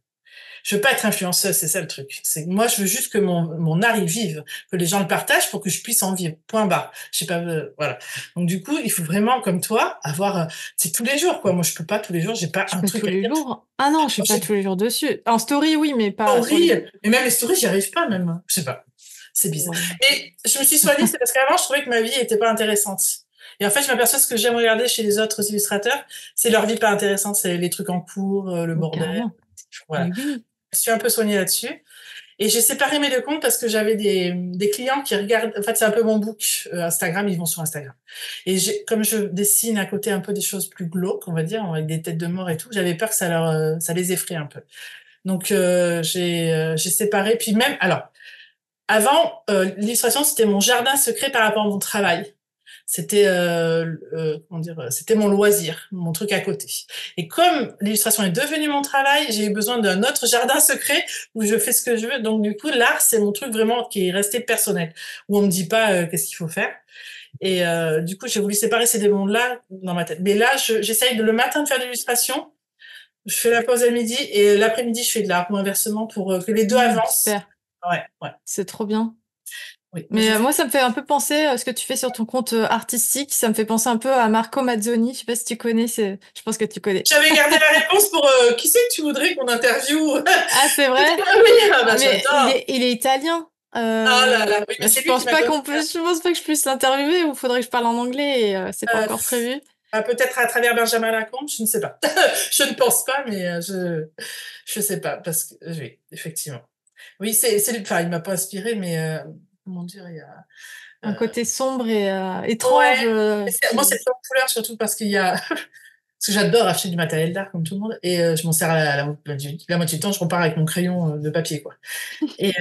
je veux pas être influenceuse, c'est ça le truc. C'est que moi, je veux juste que mon art y vive, que les gens le partagent pour que je puisse en vivre. Point barre. Je sais pas, voilà. Donc du coup, il faut vraiment, comme toi, avoir, c'est tous les jours, quoi. Moi, je peux pas tous les jours, j'ai pas Tu un fais truc tous à les dire. jours? Ah non je suis Moi, pas tous les jours dessus. En story oui mais pas sur story, les. mais même les stories, j'y arrive pas même. Je sais pas. C'est bizarre. Ouais. Mais je me suis soignée, c'est parce qu'avant, je trouvais que ma vie était pas intéressante. Et en fait, je m'aperçois ce que j'aime regarder chez les autres illustrateurs, c'est leur vie pas intéressante, c'est les trucs en cours, le Oui, bordel. carrément. Voilà. Mais oui. Je suis un peu soignée là-dessus. Et j'ai séparé mes 2 comptes parce que j'avais des clients qui regardent. En fait, c'est un peu mon book Instagram. Ils vont sur Instagram. Et comme je dessine à côté un peu des choses plus glauques, on va dire, avec des têtes de mort et tout, j'avais peur que ça les effraie un peu. Donc j'ai séparé. Puis même, alors, avant, l'illustration c'était mon jardin secret par rapport à mon travail. C'était comment dire, c'était mon loisir, mon truc à côté. Et comme l'illustration est devenue mon travail, j'ai eu besoin d'un autre jardin secret où je fais ce que je veux. Donc du coup, l'art c'est mon truc vraiment qui est resté personnel, où on me dit pas qu'est-ce qu'il faut faire. Et du coup, j'ai voulu séparer ces deux mondes-là dans ma tête. Mais là, j'essaye de le matin de faire de l'illustration, je fais la pause à midi et l'après-midi je fais de l'art ou inversement pour que les deux avancent. Super. Ouais, ouais, C'est trop bien. oui. Mais Mais je fais. moi, ça me fait un peu penser à ce que tu fais sur ton compte artistique. Ça me fait penser un peu à Marco Mazzoni. Je sais pas si tu connais. Je pense que tu connais. J'avais gardé la réponse pour qui c'est que tu voudrais qu'on interviewe. Ah, c'est vrai? Oui, ah bah Mais j'adore. il est italien. Ah là là, oui, mais Je c'est lui qui pense m'a pas donné. je pense pas que je puisse l'interviewer ou faudrait que je parle en anglais et c'est pas Euh, encore prévu. Peut-être à travers Benjamin Lacombe, je ne sais pas. Je ne pense pas, mais je sais pas parce que oui, effectivement. Oui, c'est lui. Enfin, il m'a pas inspiré, mais comment dire, il y a. Un côté sombre et étrange Ouais. Moi, c'est qui. plein de couleurs surtout parce qu'il y a. Parce que j'adore acheter du matériel d'art comme tout le monde et je m'en sers la moitié du temps, je repars avec mon crayon de papier quoi. Et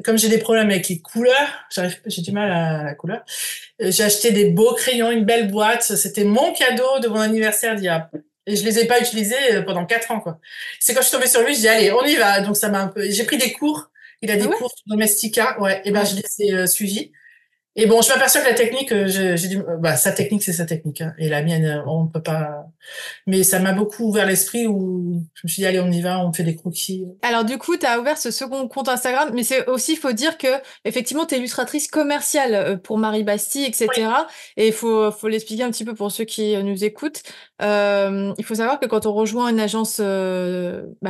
comme j'ai des problèmes avec les couleurs, j'ai du mal à la couleur. J'ai acheté des beaux crayons, une belle boîte. C'était mon cadeau de mon anniversaire d'il y a. Et je les ai pas utilisés pendant 4 ans, quoi. C'est quand je suis tombée sur lui, je dis, allez, on y va. Donc, ça m'a un peu, j'ai pris des cours. Il a Ah des ouais? cours sur Domestika. Ouais. Et ben, je Ouais. les ai suivis. Et bon, je m'aperçois que la technique, j'ai dû, bah, sa technique, c'est sa technique, hein. Et la mienne, on peut pas. Mais ça m'a beaucoup ouvert l'esprit où je me suis dit, allez, on y va, on fait des croquis. Alors du coup, tu as ouvert ce second compte Instagram, mais c'est aussi, il faut dire que effectivement, tu es illustratrice commerciale pour Marie Bastille, Oui, etc. Et faut l'expliquer un petit peu pour ceux qui nous écoutent. Il faut savoir que quand on rejoint une agence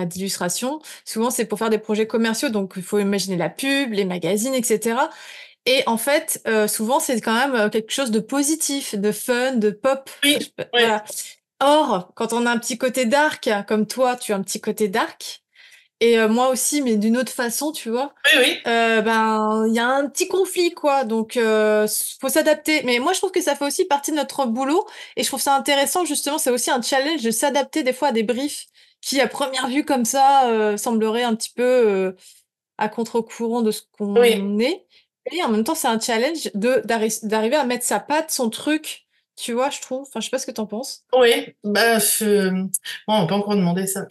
d'illustration, souvent c'est pour faire des projets commerciaux, donc il faut imaginer la pub, les magazines, etc. Et en fait, souvent c'est quand même quelque chose de positif, de fun, de pop. oui, oui, Voilà. Or, quand on a un petit côté dark, comme toi, tu as un petit côté dark. Et moi aussi, mais d'une autre façon, tu vois. oui, oui. Ben, il y a un petit conflit, quoi. Donc, faut s'adapter. Mais moi, je trouve que ça fait aussi partie de notre boulot. Et je trouve ça intéressant, justement. C'est aussi un challenge de s'adapter des fois à des briefs qui, à première vue, comme ça, sembleraient un petit peu à contre-courant de ce Oui. qu'on est. Et en même temps, c'est un challenge d'arriver à mettre sa patte, son truc. Tu vois, je trouve. Enfin, je sais pas ce que t'en penses. Oui, bah, bon, on m'a pas encore demandé ça.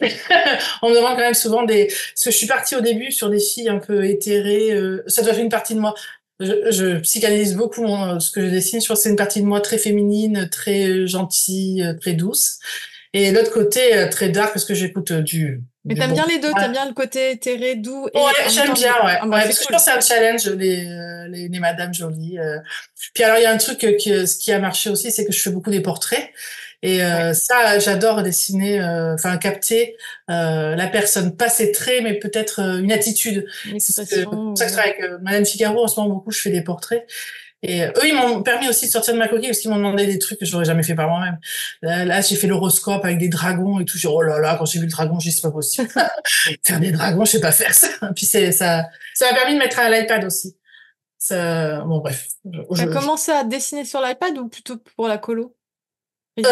On me demande quand même souvent parce que je suis partie au début sur des filles un peu éthérées, ça doit faire une partie de moi. Je psychanalyse beaucoup ce que je dessine, je pense que c'est une partie de moi très féminine, très gentille, très douce. Et l'autre côté, très dark, parce que j'écoute Mais Mais t'aimes bon. bien les deux, t'aimes Ouais, bien le côté éthéré, doux et ouais, en même j'aime temps bien, ouais. ah bah Ouais, c'est parce que je cool. pense que c'est un challenge, les madames jolies. Puis alors, il y a un truc ce qui a marché aussi, c'est que je fais beaucoup des portraits. Et Ouais, ça, j'adore dessiner, enfin capter la personne, pas ses traits, mais peut-être une attitude. C'est pour l'expression, ça que je travaille avec Madame Figaro en ce moment beaucoup. Je fais des portraits. Et eux, ils m'ont permis aussi de sortir de ma coquille parce qu'ils m'ont demandé des trucs que j'aurais jamais fait par moi-même. Là, j'ai fait l'horoscope avec des dragons et tout. J'ai dit, oh là là, quand j'ai vu le dragon, j'ai dit, c'est pas possible. Faire des dragons, je sais pas faire ça. Puis ça m'a permis de mettre à l'iPad aussi. Ça, bon, bref. T'as commencé à dessiner sur l'iPad ou plutôt pour la colo? J'ai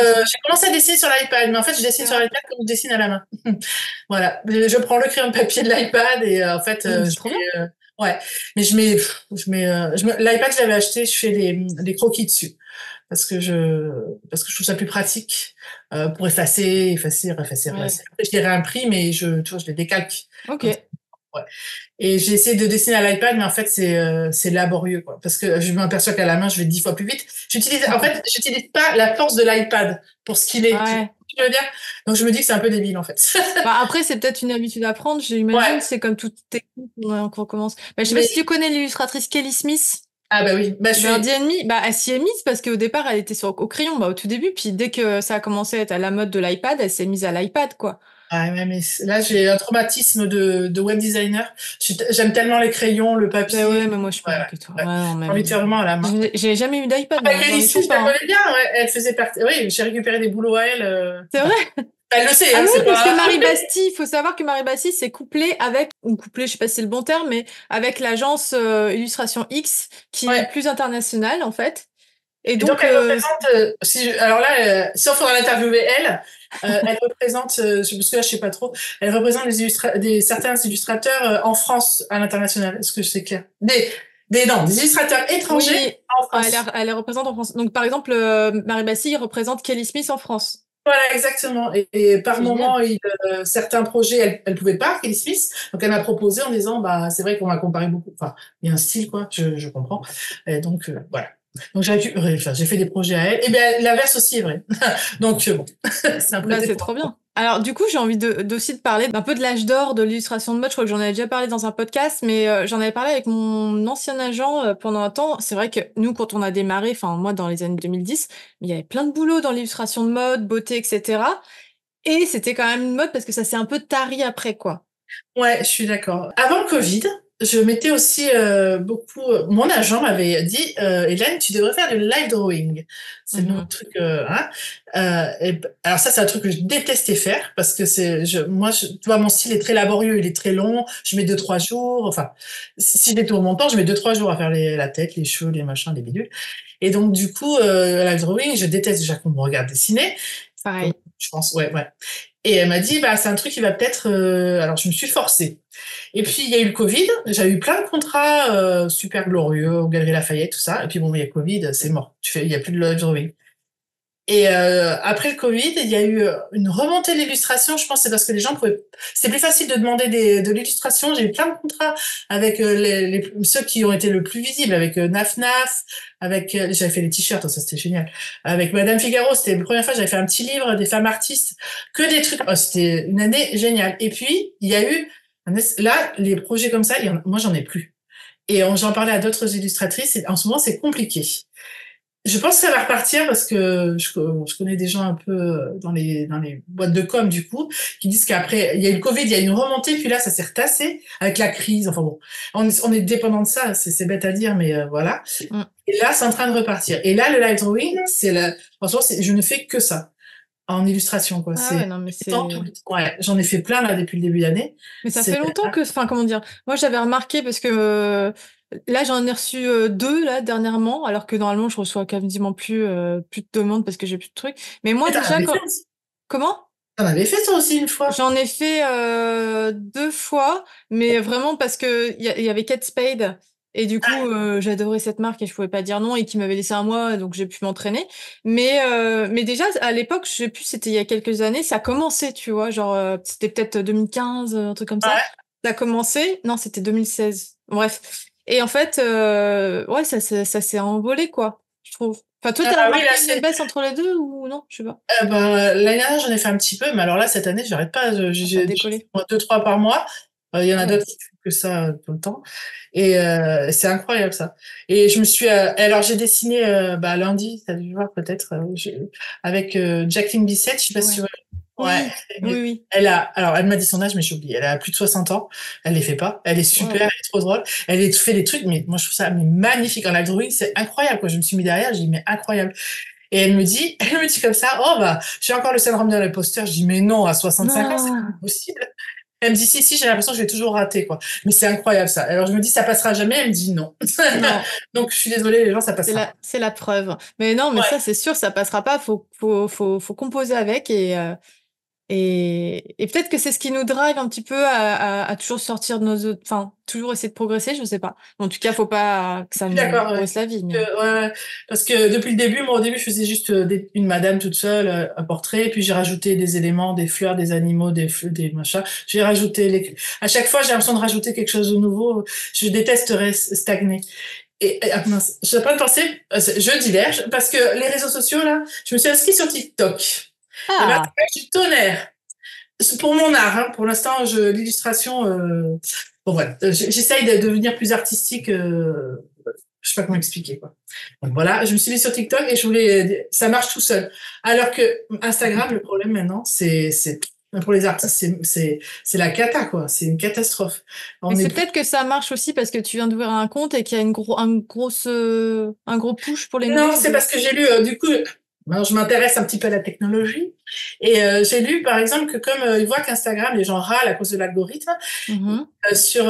commencé à dessiner sur l'iPad, mais en fait, je dessine C'est sur vrai. l'iPad comme je dessine à la main. Voilà. Je prends le crayon de papier de l'iPad et en fait, C'est trop bien. ouais. Mais l'iPad, je l'avais acheté, je fais des croquis dessus parce que je trouve ça plus pratique pour effacer. Ouais. Après, je les réimprime mais tu vois, je les décalque Ok. comme ça. Ouais. Et j'ai essayé de dessiner à l'iPad, mais en fait, c'est laborieux, quoi. Parce que je m'aperçois qu'à la main, je vais 10 fois plus vite. J'utilise pas la force de l'iPad pour ce qu'il est. Tu vois Ouais. ce que je veux dire? Donc, je me dis que c'est un peu débile, en fait. Bah après, c'est peut-être une habitude à prendre, j'imagine. Ouais. C'est comme toute technique qu'on recommence. Bah, je sais pas si Mais, tu connais l'illustratrice Kelly Smith. ah, bah oui. Bah, Birdie Enemy, bah, elle s'y est mise parce qu'au départ, elle était au crayon, bah, au tout début. Puis dès que ça a commencé à être à la mode de l'iPad, elle s'est mise à l'iPad, quoi. ah, ouais, mais là, j'ai un traumatisme de web designer. J'aime tellement les crayons, le Bah papier. ouais, mais moi, je suis Ouais, pareil ouais, que toi. ouais. Ouais, non, J'ai envie de faire vraiment à la main. j'ai jamais eu d'iPad, Ah, moi. J'en ai Félicie, je toujours la pas, hein. connais bien, ouais. Elle faisait partie. Oui, j'ai récupéré des boulots à elle. C'est Enfin, vrai? elle le sait, Ah hein, oui, c'est parce que pas. Marie Bastille, il faut savoir que Marie Bastille s'est couplée avec, ou couplée, je sais pas si c'est le bon terme, mais avec l'agence Illustration X, qui est Ouais. plus internationale, en fait. Et Et donc, donc, elle représente, alors là, si on faudra l'interviewer, elle représente, parce que là, je sais pas trop, elle représente certains illustrateurs en France, à l'international. Est-ce que c'est clair? Non, des illustrateurs étrangers oui, en France. elle les représente en France. Donc, par exemple, Marie Bastille représente Kelly Smith en France. Voilà, exactement. Et par C'est génial. moment, certains projets, elle pouvait pas, Kelly Smith. Donc, elle m'a proposé en disant, bah, c'est vrai qu'on m'a comparé beaucoup. Enfin, il y a un style, quoi, je comprends. Et donc, voilà. Donc, j'ai fait des projets à elle. Et bien, l'inverse aussi est vrai. Donc, bon, c'est un Bah, prêté c'est pour. trop bien. Alors, du coup, j'ai envie d'aussi de parler d'un peu de l'âge d'or de l'illustration de mode. Je crois que j'en avais déjà parlé dans un podcast, mais j'en avais parlé avec mon ancien agent pendant un temps. C'est vrai que nous, quand on a démarré, enfin, moi, dans les années 2010, il y avait plein de boulot dans l'illustration de mode, beauté, etc. Et c'était quand même une mode parce que ça s'est un peu tari après, quoi. Ouais, je suis d'accord. Avant le Covid, je mettais aussi beaucoup. Mon agent m'avait dit, Hélène, tu devrais faire du live drawing. C'est le nouveau Mhm. truc. Hein. Alors ça, c'est un truc que je détestais faire parce que tu vois, mon style est très laborieux, il est très long. Je mets 2, 3 jours. Enfin, si j'ai tout mon temps, je mets 2, 3 jours à faire la tête, les cheveux, les machins, les bidules. Et donc du coup, live drawing, je déteste déjà qu'on me regarde dessiner. Pareil. Je pense, ouais, ouais. Et elle m'a dit, bah, c'est un truc qui va peut-être. Alors, je me suis forcée. Et puis, il y a eu le Covid. J'ai eu plein de contrats super glorieux aux Galeries Lafayette, tout ça. Et puis, bon, il y a le Covid, c'est mort. Il n'y a plus de live drawing. Et après le Covid, il y a eu une remontée de l'illustration. Je pense que c'est parce que les gens pouvaient. C'était plus facile de demander de l'illustration. J'ai eu plein de contrats avec ceux qui ont été le plus visibles, avec Naf Naf, avec j'avais fait les t-shirts, ça c'était génial. Avec Madame Figaro, c'était la première fois que j'avais fait un petit livre des femmes artistes, que des trucs. Oh, c'était une année géniale. Et puis il y a eu là les projets comme ça, moi j'en ai plus. Et j'en parlais à d'autres illustratrices. Et en ce moment c'est compliqué. Je pense que ça va repartir parce que je connais des gens un peu dans les boîtes de com du coup qui disent qu'après il y a eu le Covid, il y a eu une remontée puis là ça s'est retassé avec la crise. Enfin bon, on est dépendant de ça, c'est bête à dire mais voilà. Mm. Et là c'est en train de repartir. Et là le live drawing, franchement je ne fais que ça en illustration quoi. Ah ouais, C'est non, mais tout c'est... le temps. Ouais, j'en ai fait plein là depuis le début d'année. Mais ça C'est fait longtemps que... Enfin, comment dire? Moi, j'avais remarqué parce que là, j'en ai reçu 2, là, dernièrement, alors que normalement, je reçois quasiment plus de demandes parce que j'ai plus de trucs. Mais moi, t'en déjà, avais fait aussi. Comment? T'en avais fait toi aussi une fois. J'en ai fait 2 fois, mais vraiment parce que il y avait Kate Spade et du coup j'adorais cette marque et je pouvais pas dire non et qui m'avait laissé un mois donc j'ai pu m'entraîner. Mais déjà à l'époque, je sais plus, c'était il y a quelques années, ça commençait, tu vois, genre c'était peut-être 2015, un truc comme ça. Ouais. Ça a commencé, non, c'était 2016. Bref. Et en fait, ouais, ça s'est envolé quoi, je trouve. Enfin, toi, t'as Oui, remarqué là, une baisse entre les deux ou non? Je sais pas. l'année dernière, j'en ai fait un petit peu, mais alors là, cette année, j'arrête pas. Ça a J'ai décollé. 2, 3 par mois. Il y en Ah a ouais. d'autres qui font que ça tout le temps. Et c'est incroyable, ça. Et je me suis... alors, j'ai dessiné lundi, t'as dû voir peut-être, avec Jacqueline Bisset, je sais pas si tu Ouais. vois. Ouais. Oui, oui, oui. Alors, elle m'a dit son âge, mais j'ai oublié. Elle a plus de 60 ans. Elle les fait pas. Elle est super, elle Waouh. est trop drôle. Fait des trucs, mais moi, je trouve ça mais magnifique. En drawing, c'est incroyable, quoi. Je me suis mis derrière, j'ai dit, mais incroyable. Et elle me dit comme ça, oh, bah, j'ai encore le syndrome de l'imposteur. Je dis, mais non, à 65 ans, c'est pas Non, possible. Elle me dit, si, j'ai l'impression que je vais toujours rater, quoi. Mais c'est incroyable, ça. Alors, je me dis, ça passera jamais. Elle me dit, non. non. Donc, je suis désolée, les gens, ça C'est passera pas. c'est la preuve. Mais non, mais ça, Ouais. c'est sûr, ça passera pas. Faut composer avec et peut-être que c'est ce qui nous drive un petit peu à toujours sortir de enfin, toujours essayer de progresser, je sais pas. En tout cas, faut pas que ça Je suis nous d'accord, ouais. pourrisse la vie, mais. Ouais. Parce que depuis le début, moi, au début, je faisais juste une madame toute seule, un portrait, puis j'ai rajouté des éléments, des fleurs, des animaux, des feux, des machins. J'ai rajouté à chaque fois, j'ai l'impression de rajouter quelque chose de nouveau. Je détesterais stagner. Ah, mince, je suis pas de penser, je diverge, parce que les réseaux sociaux, là, je me suis inscrite sur TikTok. Et ben, Ah! c'est du tonnerre. C'est pour mon art, hein. Pour l'instant, l'illustration, bon, voilà. J'essaye de devenir plus artistique, je sais pas comment expliquer, quoi. Donc voilà, je me suis mis sur TikTok et ça marche tout seul. Alors que Instagram, le problème maintenant, pour les artistes, c'est la cata, quoi. C'est une catastrophe. Mais On est c'est plus. peut-être que ça marche aussi parce que tu viens d'ouvrir un compte et qu'il y a un gros push pour les Non, nouveaux, je c'est sais pas. parce que j'ai lu, du coup, alors je m'intéresse un petit peu à la technologie et j'ai lu, par exemple, que comme ils voient qu'Instagram, les gens râlent à cause de l'algorithme, Mhm. sur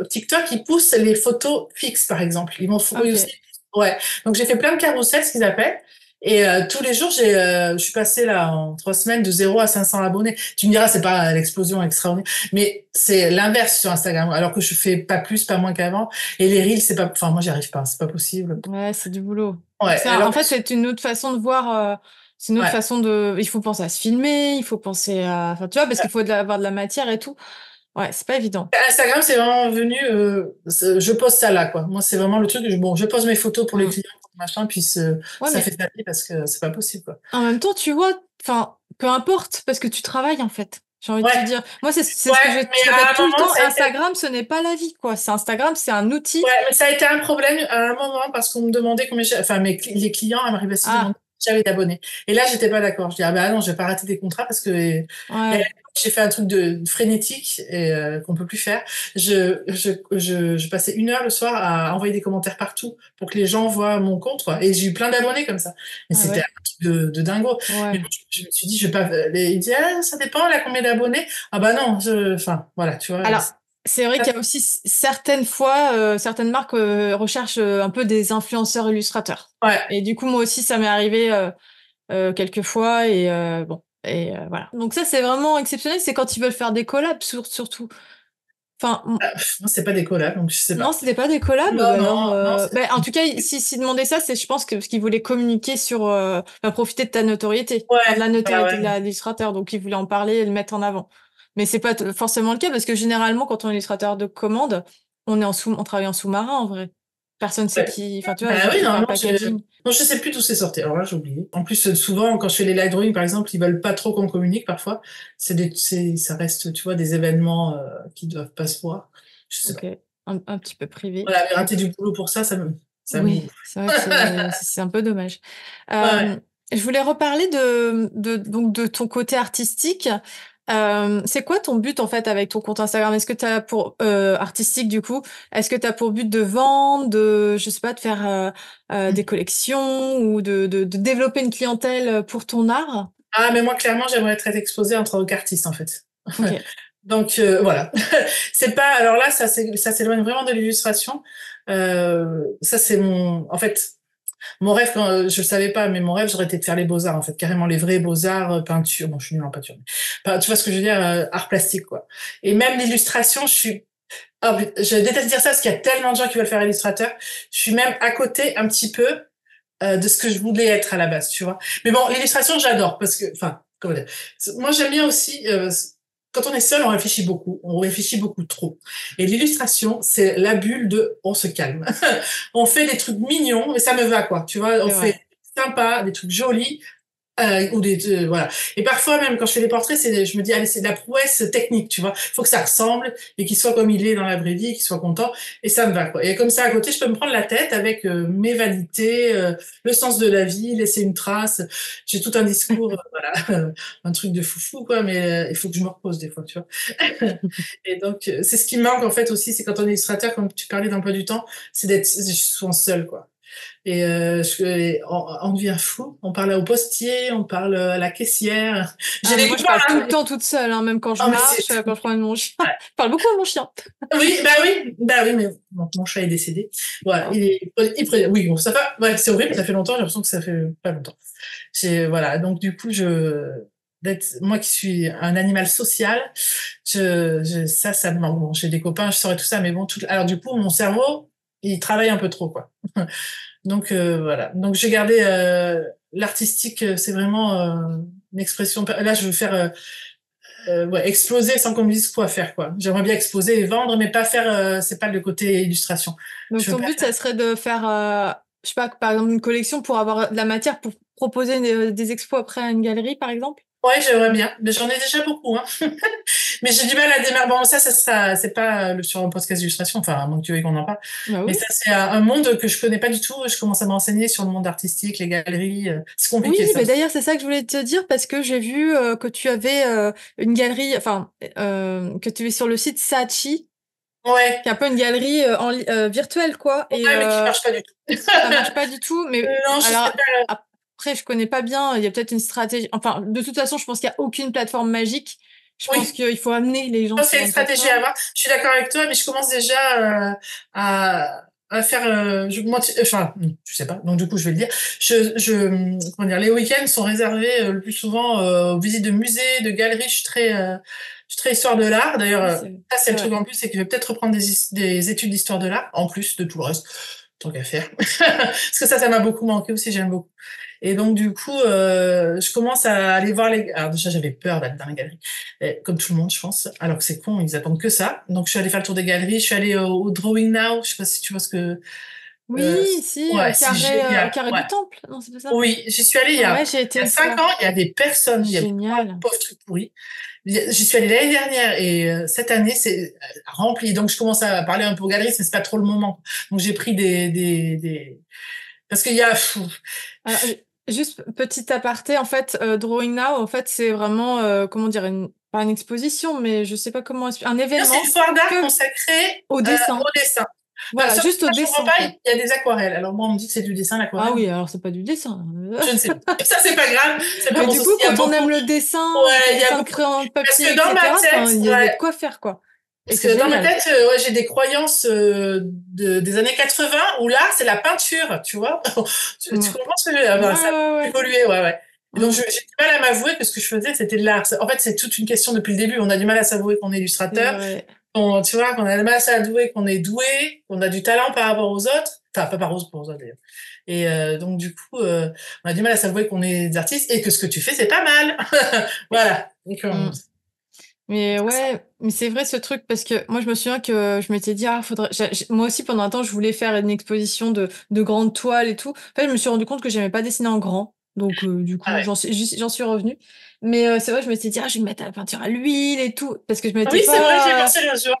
TikTok, ils poussent les photos fixes, par exemple. Ils vont aussi. Ok. Ouais. Donc j'ai fait plein de carousels, ce qu'ils appellent. Et tous les jours, je suis passée là en 3 semaines de 0 à 500 abonnés. Tu me diras, c'est pas l'explosion extraordinaire, mais c'est l'inverse sur Instagram. Alors que je fais pas plus, pas moins qu'avant. Et les reels, c'est pas. Enfin, moi, j'y arrive pas. C'est pas possible. Ouais, c'est du boulot. Ouais. En Alors que. fait, c'est une autre façon de voir. C'est une autre Ouais. façon il faut penser à se filmer, il faut penser à. Enfin, tu vois, parce qu'il faut avoir de la matière et tout. Ouais, c'est pas évident. Instagram, c'est vraiment venu. Je poste ça là, quoi. Moi, c'est vraiment le truc. Bon, je pose mes photos pour les Mm. clients, pour machin, puis Ouais, ça mais fait sa vie parce que c'est pas possible, quoi. en même temps, tu vois, enfin, peu importe, parce que tu travailles, en fait. J'ai envie de te Ouais. dire. Moi, c'est ce que Ouais, mais je à répète un tout le moment, temps. ça a été. Instagram, ce n'est pas la vie, quoi. Instagram, c'est un outil. Ouais, mais ça a été un problème à un moment parce qu'on me demandait combien enfin, les clients à Marie Bastille demandaient Ah, combien j'avais d'abonnés. Et là, j'étais pas d'accord. Je dis, ah bah non, je vais pas rater des contrats parce que, et à ouais. l'époque, j'ai fait un truc de frénétique et qu'on peut plus faire. Je passais 1 heure le soir à envoyer des commentaires partout pour que les gens voient mon compte, quoi. Et j'ai eu plein d'abonnés comme ça. Mais Ah c'était un ouais. truc de dingo. Mais Ouais. bon, je me suis dit, je vais pas, il dit, ah, ça dépend, là, combien d'abonnés? Ah bah non, enfin, voilà, tu vois. Alors, c'est vrai qu'il y a aussi certaines fois, certaines marques recherchent un peu des influenceurs illustrateurs. Ouais. Et du coup, moi aussi, ça m'est arrivé quelques fois et bon, et voilà. Donc ça, c'est vraiment exceptionnel. C'est quand ils veulent faire des collabs, surtout. Enfin, Non, c'est pas des collabs, donc je sais non, pas. c'était pas des collabs. Non, Bah non, alors, non, en tout cas, s'ils demandaient ça, c'est, je pense que parce qu'ils voulaient communiquer sur, enfin, profiter de ta notoriété, enfin, de ouais, la bah notoriété de ouais. l'illustrateur. Donc, ils voulaient en parler et le mettre en avant. Mais c'est pas forcément le cas parce que généralement, quand on est illustrateur de commande, on travaille en sous-marin en vrai. Personne sait Ouais. qui, enfin, tu vois, Bah oui, qui fait un normalement, packaging. non, je sais plus d'où c'est sorti. Alors là, j'ai oublié. En plus, souvent, quand je fais les live drawings, par exemple, ils veulent pas trop qu'on communique parfois. Ça reste, tu vois, des événements qui doivent pas se voir. Je sais Ok, pas. un petit peu privé. Voilà, mais rater du boulot pour ça, ça me Oui, gonfle. c'est vrai que c'est un peu dommage. Ouais. Je voulais reparler donc de ton côté artistique. C'est quoi ton but en fait avec ton compte Instagram? Est-ce que tu as pour artistique du coup, est-ce que tu as pour but de vendre, je sais pas, de faire des collections ou de développer une clientèle pour ton art? Ah, mais moi, clairement, j'aimerais être exposée en tant qu'artiste, en fait. Ok, Donc, voilà. C'est pas, alors là, ça s'éloigne vraiment de l'illustration. Ça, c'est en fait, mon rêve, quand je le savais pas, mais mon rêve, j'aurais été de faire les beaux-arts, en fait, carrément les vrais beaux-arts, peinture. Bon, je suis nulle en peinture, mais tu vois ce que je veux dire, art plastique, quoi. Et même l'illustration, je déteste dire ça parce qu'il y a tellement de gens qui veulent faire illustrateur. Je suis même à côté un petit peu de ce que je voulais être à la base, tu vois. Mais bon, l'illustration, j'adore parce que, enfin, comment dire. Moi, j'aime bien aussi. Quand on est seul, on réfléchit beaucoup trop. Et l'illustration, c'est la bulle de on se calme. On fait des trucs mignons, mais ça me va, quoi. Tu vois, on c'est fait vrai. sympas, des trucs jolis. Ou voilà. Et parfois même quand je fais des portraits, je me dis allez, c'est de la prouesse technique, tu vois. Il faut que ça ressemble et qu'il soit comme il est dans la vraie vie, qu'il soit content et ça me va quoi. Et comme ça à côté, je peux me prendre la tête avec mes vanités, le sens de la vie, laisser une trace. J'ai tout un discours, voilà, un truc de foufou quoi. Mais il faut que je me repose des fois, tu vois. Et donc c'est ce qui me manque en fait aussi, c'est quand on est illustrateur, comme tu parlais d'emploi du temps, c'est d'être souvent seul quoi. Et on devient fou. On parle au postier, on parle à la caissière. Ah, mais moi, je parle tout le temps toute seule, hein, même quand je marche, quand je promène mon chien. Ouais. Je parle beaucoup à mon chien. Oui, mais bon, mon chat est décédé. Voilà, oui, bon, ça fait, ouais, c'est horrible, ça fait longtemps, j'ai l'impression que ça fait pas longtemps. Voilà, donc du coup, moi qui suis un animal social, ça me manque. Bon, j'ai des copains, je saurais tout ça, mais bon, alors du coup, mon cerveau, il travaille un peu trop, quoi. Donc voilà. Donc j'ai gardé l'artistique, c'est vraiment une expression. Là, je veux faire ouais, exploser sans qu'on me dise quoi faire, quoi. J'aimerais bien exposer et vendre, mais pas faire. C'est pas le côté illustration. Donc ton but, ça serait de faire, je sais pas, par exemple une collection pour avoir de la matière pour proposer des expos après à une galerie, par exemple. Ouais, j'aimerais bien. Mais j'en ai déjà beaucoup, hein. Mais j'ai du mal à démarrer. Bon, ça c'est pas sur un podcast d'illustration, enfin, à moins que tu veuilles qu'on en parle. Bah oui. Mais ça, c'est un monde que je connais pas du tout. Je commence à me renseigner sur le monde artistique, les galeries. C'est compliqué, oui, ça. mais d'ailleurs, c'est ça que je voulais te dire parce que j'ai vu que tu avais une galerie, enfin, que tu es sur le site Saatchi. Ouais. Qui est un peu une galerie virtuelle, quoi. Ouais, mais qui marche pas du tout. Ça marche pas du tout, mais non, je alors, sais pas. après, je connais pas bien. Il y a peut-être une stratégie. Enfin, de toute façon, je pense qu'il y a aucune plateforme magique. Je pense qu'il faut amener les gens. Je pense qu'il y a une stratégie à avoir. Je suis d'accord avec toi, mais je commence déjà à faire. Enfin, je sais pas. Donc du coup, je vais le dire. Comment dire, les week-ends sont réservés le plus souvent aux visites de musées, de galeries. Je suis très histoire de l'art. D'ailleurs, ça c'est le truc en plus, c'est que je vais peut-être reprendre des études d'histoire de l'art en plus de tout le reste. Tant qu'à faire. Parce que ça m'a beaucoup manqué aussi, j'aime beaucoup. Et donc, du coup, je commence à aller voir Alors déjà, j'avais peur d'être dans les galeries, comme tout le monde, je pense. Alors que c'est con, ils attendent que ça. Donc, je suis allée faire le tour des galeries, je suis allée au Drawing Now, je sais pas si tu vois ce que... Oui, si, ouais, au carré du Temple. Non, c'est pas ça. Oui, j'y suis allée il y a 5 ans, il y a des personnes, Génial. Il y a des pauvres trucs pourris. J'y suis allée l'année dernière et cette année, c'est rempli. Donc, je commence à parler un peu aux galeries, mais c'est pas trop le moment. Donc, j'ai pris parce qu'il y a... Alors, juste petit aparté, en fait, Drawing Now, en fait, c'est vraiment, comment dire, pas une exposition, mais je sais pas comment un événement. C'est une foire d'art consacrée au dessin. Voilà, juste au dessin. Je comprends pas, il y a des aquarelles. Alors moi, on me dit que c'est du dessin, l'aquarelle. Ah oui, alors c'est pas du dessin. Je ne sais pas. Ça, c'est pas grave. Mais du coup, quand on aime le dessin, il y a beaucoup de crayon de papier, etc., il y a de quoi faire, quoi. Parce que dans ma tête, j'ai des croyances des années 80 où l'art, c'est la peinture, tu vois. Tu comprends ce que je veux dire? Ça a évolué, ouais. Et donc, j'ai du mal à m'avouer que ce que je faisais, c'était de l'art. En fait, c'est toute une question depuis le début. On a du mal à s'avouer qu'on est illustrateur. Tu vois, qu'on a du mal à s'avouer qu'on est doué, qu'on a du talent par rapport aux autres. Enfin, pas par rapport aux autres, d'ailleurs. Et donc, du coup, on a du mal à s'avouer qu'on est des artistes et que ce que tu fais, c'est pas mal. Voilà. Mais ouais, mais c'est vrai ce truc parce que moi je me souviens que je m'étais dit moi aussi pendant un temps je voulais faire une exposition de grandes toiles et tout. En fait, je me suis rendu compte que j'aimais pas dessiner en grand. Donc du coup, j'en suis revenue. Mais c'est vrai, je m'étais dit je vais me mettre à la peinture à l'huile et tout parce que je m'étais c'est vrai, j'ai pensé bien sûr.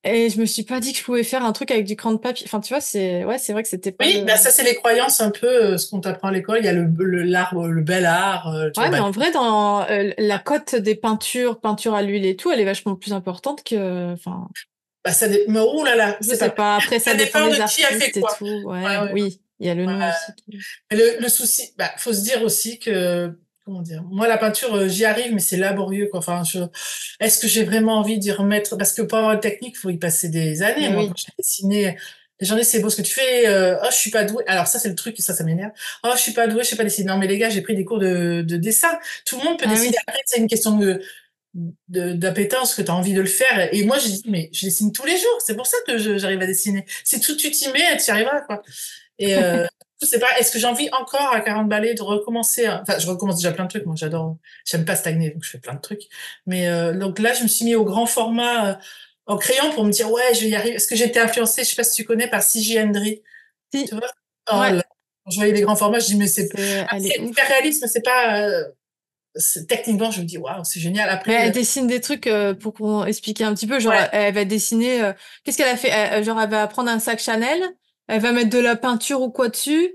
Et je me suis pas dit que je pouvais faire un truc avec du crayon de papier. Enfin, tu vois, c'est vrai que c'était pas. Oui, ça c'est les croyances un peu ce qu'on t'apprend à l'école. Il y a l'art, le bel art. Mais en vrai, dans la cote des peinture à l'huile et tout, elle est vachement plus importante que. Enfin. Mais oh là là, je sais pas. Après, ça dépend des qui a fait artistes et quoi. tout. Oui, il y a le nom aussi. Mais le souci, faut se dire aussi que. Comment dire? Moi, la peinture, j'y arrive, mais c'est laborieux, quoi. Enfin, est-ce que j'ai vraiment envie d'y remettre? Parce que pour avoir une technique, il faut y passer des années. Moi, quand j'ai dessiné, les gens disent, c'est beau ce que tu fais. Je suis pas douée. Alors, ça, c'est le truc, ça m'énerve. Je suis pas douée, je sais pas dessiner. Non, mais les gars, j'ai pris des cours de dessin. Tout le monde peut dessiner. Après, c'est une question d'appétence, que tu as envie de le faire. Et moi, je dis, mais je dessine tous les jours. C'est pour ça que j'arrive à dessiner. Si tu t'y mets, tu y arriveras, quoi. Et, je sais pas, est-ce que j'ai envie encore à 40 balais de recommencer? Enfin, je recommence déjà plein de trucs. Moi, j'aime pas stagner, donc je fais plein de trucs. Mais donc là, je me suis mis au grand format en crayon pour me dire, ouais, je vais y arriver. Parce que j'ai été influencée, je sais pas si tu connais, par C.J. Hendry. Si. Tu vois? Quand je voyais les grands formats, je dis mais c'est Elle est c'est ouf. hyper réaliste, mais c'est pas techniquement, je me dis waouh, c'est génial. Mais Après, elle dessine des trucs pour qu'on explique un petit peu. Genre, ouais. elle va dessiner. Qu'est-ce qu'elle a fait? Genre, elle va prendre un sac Chanel, elle va mettre de la peinture ou quoi dessus,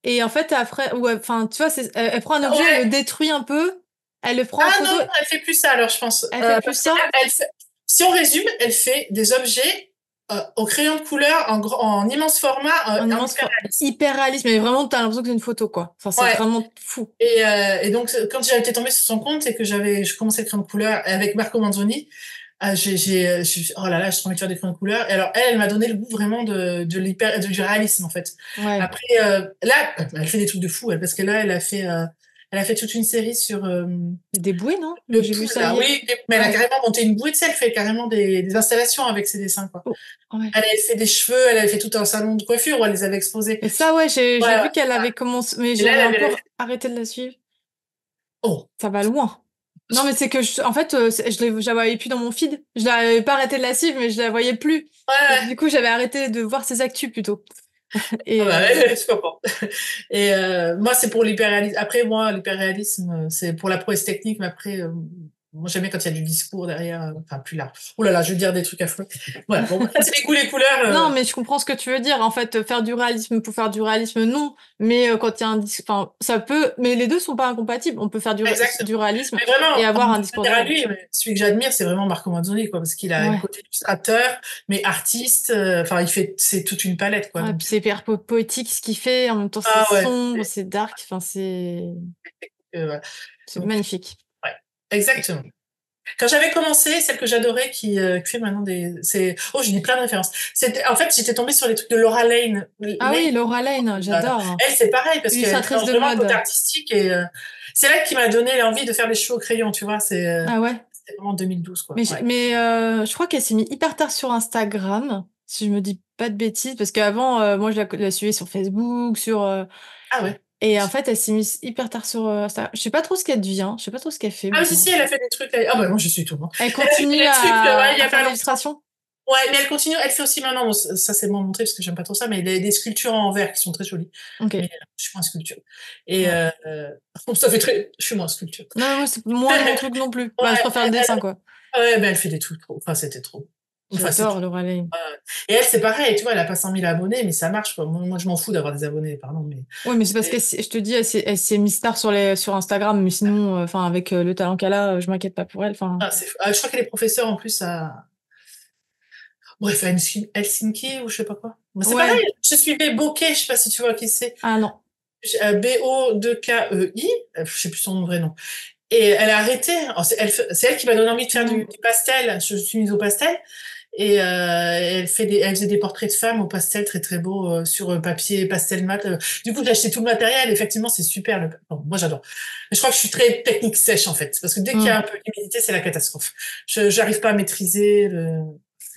et en fait, après, enfin, tu vois, elle prend un objet, elle le Ouais. détruit un peu, elle le prend en Ah photo, non, non, elle fait plus ça alors, je pense. elle fait plus Parce que ça. là, si on résume, elle fait des objets au crayon de couleur en immense format, Un en immense, hyper réaliste. hyper réaliste, mais vraiment, t'as l'impression que c'est une photo, quoi. Enfin, c'est Ouais. vraiment fou. Et donc, quand j'ai été tombée sur son compte et que je commençais le crayon de couleur avec Marco Manzoni, oh là là, j'ai trop envie de faire des crayons de couleur. Et alors, elle m'a donné le goût vraiment du réalisme, en fait. Ouais. Après, là, elle fait des trucs de fou, elle, parce que là, elle a fait toute une série sur Des bouées, non? le J'ai vu pouls, ça là. hier. Oui, mais elle a Ouais. carrément monté une bouée, tu sais, elle fait carrément des installations avec ses dessins, quoi. Oh, ouais. Elle avait fait des cheveux, elle avait fait tout un salon de coiffure où elle les avait exposés. Et ça, ouais, Ouais, j'ai ouais. vu qu'elle avait commencé, mais Et là, j'avais un elle peu avait... arrêté de la suivre. Oh, Ça va loin. Non, mais c'est que, en fait, je la voyais plus dans mon feed. Je l'avais pas arrêté de la suivre, mais je la voyais plus. ouais, Et ouais. du coup, j'avais arrêté de voir ses actus plutôt. Ah Et bah, je comprends. Et moi, c'est pour l'hyperréalisme. Après, moi, l'hyperréalisme, c'est pour la prouesse technique, mais après, moi, j'aime bien quand il y a du discours derrière, enfin, plus large. Oh là là, je veux dire des trucs affreux. Voilà, bon, c'est les goûts, les couleurs. non, mais je comprends ce que tu veux dire. En fait, faire du réalisme pour faire du réalisme, non. Mais quand il y a un discours, enfin, ça peut, mais les deux sont pas incompatibles. On peut faire Exactement. du réalisme Mais vraiment, et avoir on un peut discours dire à derrière. lui, mais celui que j'admire, c'est vraiment Marco Manzoni, quoi, parce qu'il a le Ouais. côté illustrateur, mais artiste, enfin, c'est toute une palette, quoi, Ouais, donc. puis c'est hyper poétique ce qu'il fait. En même temps, c'est Ah ouais. sombre, c'est dark. Enfin, Voilà. c'est Donc, magnifique. ouais. Exactement. Quand j'avais commencé, celle que j'adorais qui fait maintenant oh, j'ai mis plein de références. En fait, j'étais tombée sur les trucs de Laura Lane. Ah Lane, oui, Laura Lane, j'adore. elle, c'est pareil parce qu'elle Illustratrice mélange de vraiment le côté mode. artistique et c'est elle qui m'a donné l'envie de faire les cheveux au crayon, tu vois, Ah ouais. c'était vraiment en 2012 quoi. Mais, Ouais. je crois qu'elle s'est mise hyper tard sur Instagram, si je me dis pas de bêtises, parce qu'avant, moi, la suivais sur Facebook, Ah ouais. et en fait, elle s'est mise hyper tard sur Instagram. Je sais pas trop ce qu'elle devient, je sais pas trop ce qu'elle fait Ah oui, si, maintenant. si, elle a fait des trucs. Ah bah moi je suis tout le monde. Elle Elle a fait continue des trucs ouais, il y à a faire pas de longtemps. l'illustration? Ouais, mais elle continue, elle fait aussi maintenant, bon, ça c'est moins montré parce que j'aime pas trop ça, mais il y a des sculptures en verre qui sont très jolies. Ok. Mais je suis moins sculpture. Et Ouais. ça fait très, je suis moins sculpture. Non, mais moi, c'est moins mon truc non plus. Bah, je Ouais, préfère le dessin, quoi. ouais, ben elle fait des trucs trop. Enfin, c'était trop. Enfin, c'est J'adore trop. Laura Lane. Et elle, c'est pareil, tu vois, elle a pas 100 000 abonnés, mais ça marche, quoi. Moi, je m'en fous d'avoir des abonnés, pardon, mais Ouais, mais c'est parce je te dis, elle s'est mise tard sur Instagram, mais sinon, enfin, avec le talent qu'elle a, je m'inquiète pas pour elle. Enfin, je crois qu'elle est professeure en plus à, bref, à Helsinki ou je sais pas quoi. Mais c'est pareil, ouais. je suivais Bokeh, je sais pas si tu vois qui c'est. Ah non. Bo2KEI, je sais plus son vrai nom. Et elle a arrêté. Alors, c'est elle qui m'a donné envie de faire Mm. du pastel. Je suis mise au pastel. Et elle faisait des portraits de femmes au pastel très très beaux sur papier pastel mat. Du coup, j'ai acheté tout le matériel. Effectivement, c'est super. Bon, moi, j'adore. Mais je crois que je suis très technique sèche en fait, parce que dès qu'il y a un Mm. peu d'humidité, c'est la catastrophe. J'arrive pas à maîtriser le.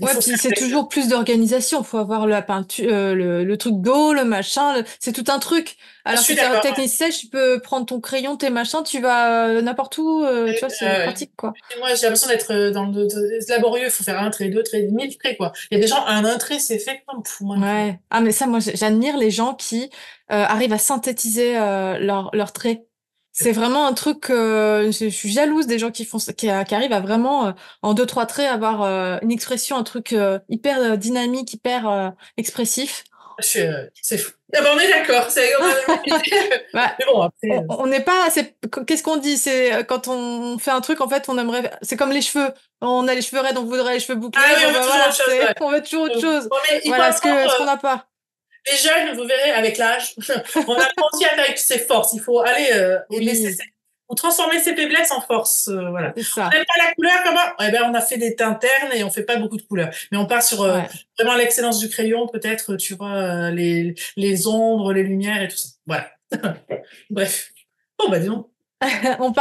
Il Ouais, faut puis faire c'est avec. toujours plus d'organisation. Faut avoir la peinture, le truc d'eau, le machin. C'est tout un truc. Je Alors que suis c'est un d'accord. technique sèche, tu peux prendre ton crayon, tes machins, tu vas n'importe où. Tu vois, c'est Ouais. pratique, quoi. Et moi, j'ai l'impression d'être dans laborieux. Il faut faire un trait, deux traits, 1000 traits, quoi. Il y a des gens, un trait, c'est fait. Moi, Ouais. Ah, mais ça, moi, j'admire les gens qui arrivent à synthétiser leurs traits. C'est vraiment un truc. Je suis jalouse des gens qui font, qui arrivent à vraiment en deux trois traits avoir une expression, un truc hyper dynamique, hyper expressif. c'est fou. Ah ben, on est d'accord. On a la même idée. Bah, Mais bon, après. on n'est pas. Qu'est-ce qu'on dit? C'est quand on fait un truc, en fait, on aimerait. C'est comme les cheveux. On a les cheveux raides, on voudrait les cheveux bouclés. Ah oui, Bon on veut bah toujours voilà, autre chose, ouais. on veut toujours autre chose. Bon, mais il faut Voilà, ce apprendre, qu'on n'a pas. les jeunes, vous verrez, avec l'âge, on apprend aussi à faire avec ses forces. Il faut aller et laisser Oui, ou transformer ses faiblesses en force. Voilà. c'est On ça. n'aime pas la couleur, comment? Eh ben, on a fait des teintes ternes et on fait pas beaucoup de couleurs. Mais on part sur Ouais. vraiment l'excellence du crayon, peut-être, tu vois, les ombres, les lumières et tout ça. Voilà. Bref. Bon, bah, dis donc. Non,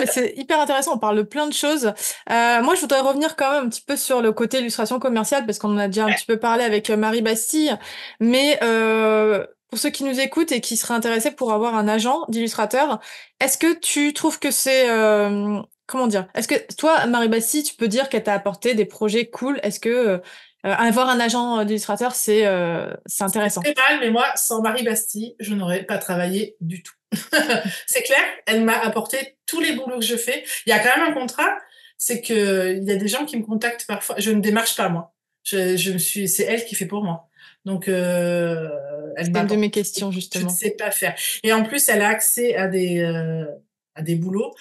mais c'est hyper intéressant. On parle de plein de choses. Moi, je voudrais revenir quand même un petit peu sur le côté illustration commerciale parce qu'on en a déjà un petit peu parlé avec Marie Bastille. Mais pour ceux qui nous écoutent et qui seraient intéressés pour avoir un agent d'illustrateur, est-ce que tu trouves que c'est comment dire? Est-ce que toi, Marie Bastille, tu peux dire qu'elle t'a apporté des projets cool? Est-ce que Avoir un agent d'illustrateur, c'est intéressant. C'est très mal, mais moi, sans Marie Bastille, je n'aurais pas travaillé du tout. C'est clair, elle m'a apporté tous les boulots que je fais. Il y a quand même un contrat, c'est que il y a des gens qui me contactent parfois. Je ne démarche pas, moi. C'est elle qui fait pour moi. Donc, elle C'était une de m'apporte. mes questions, Je ne justement. sais pas faire. Et en plus, elle a accès à des boulots.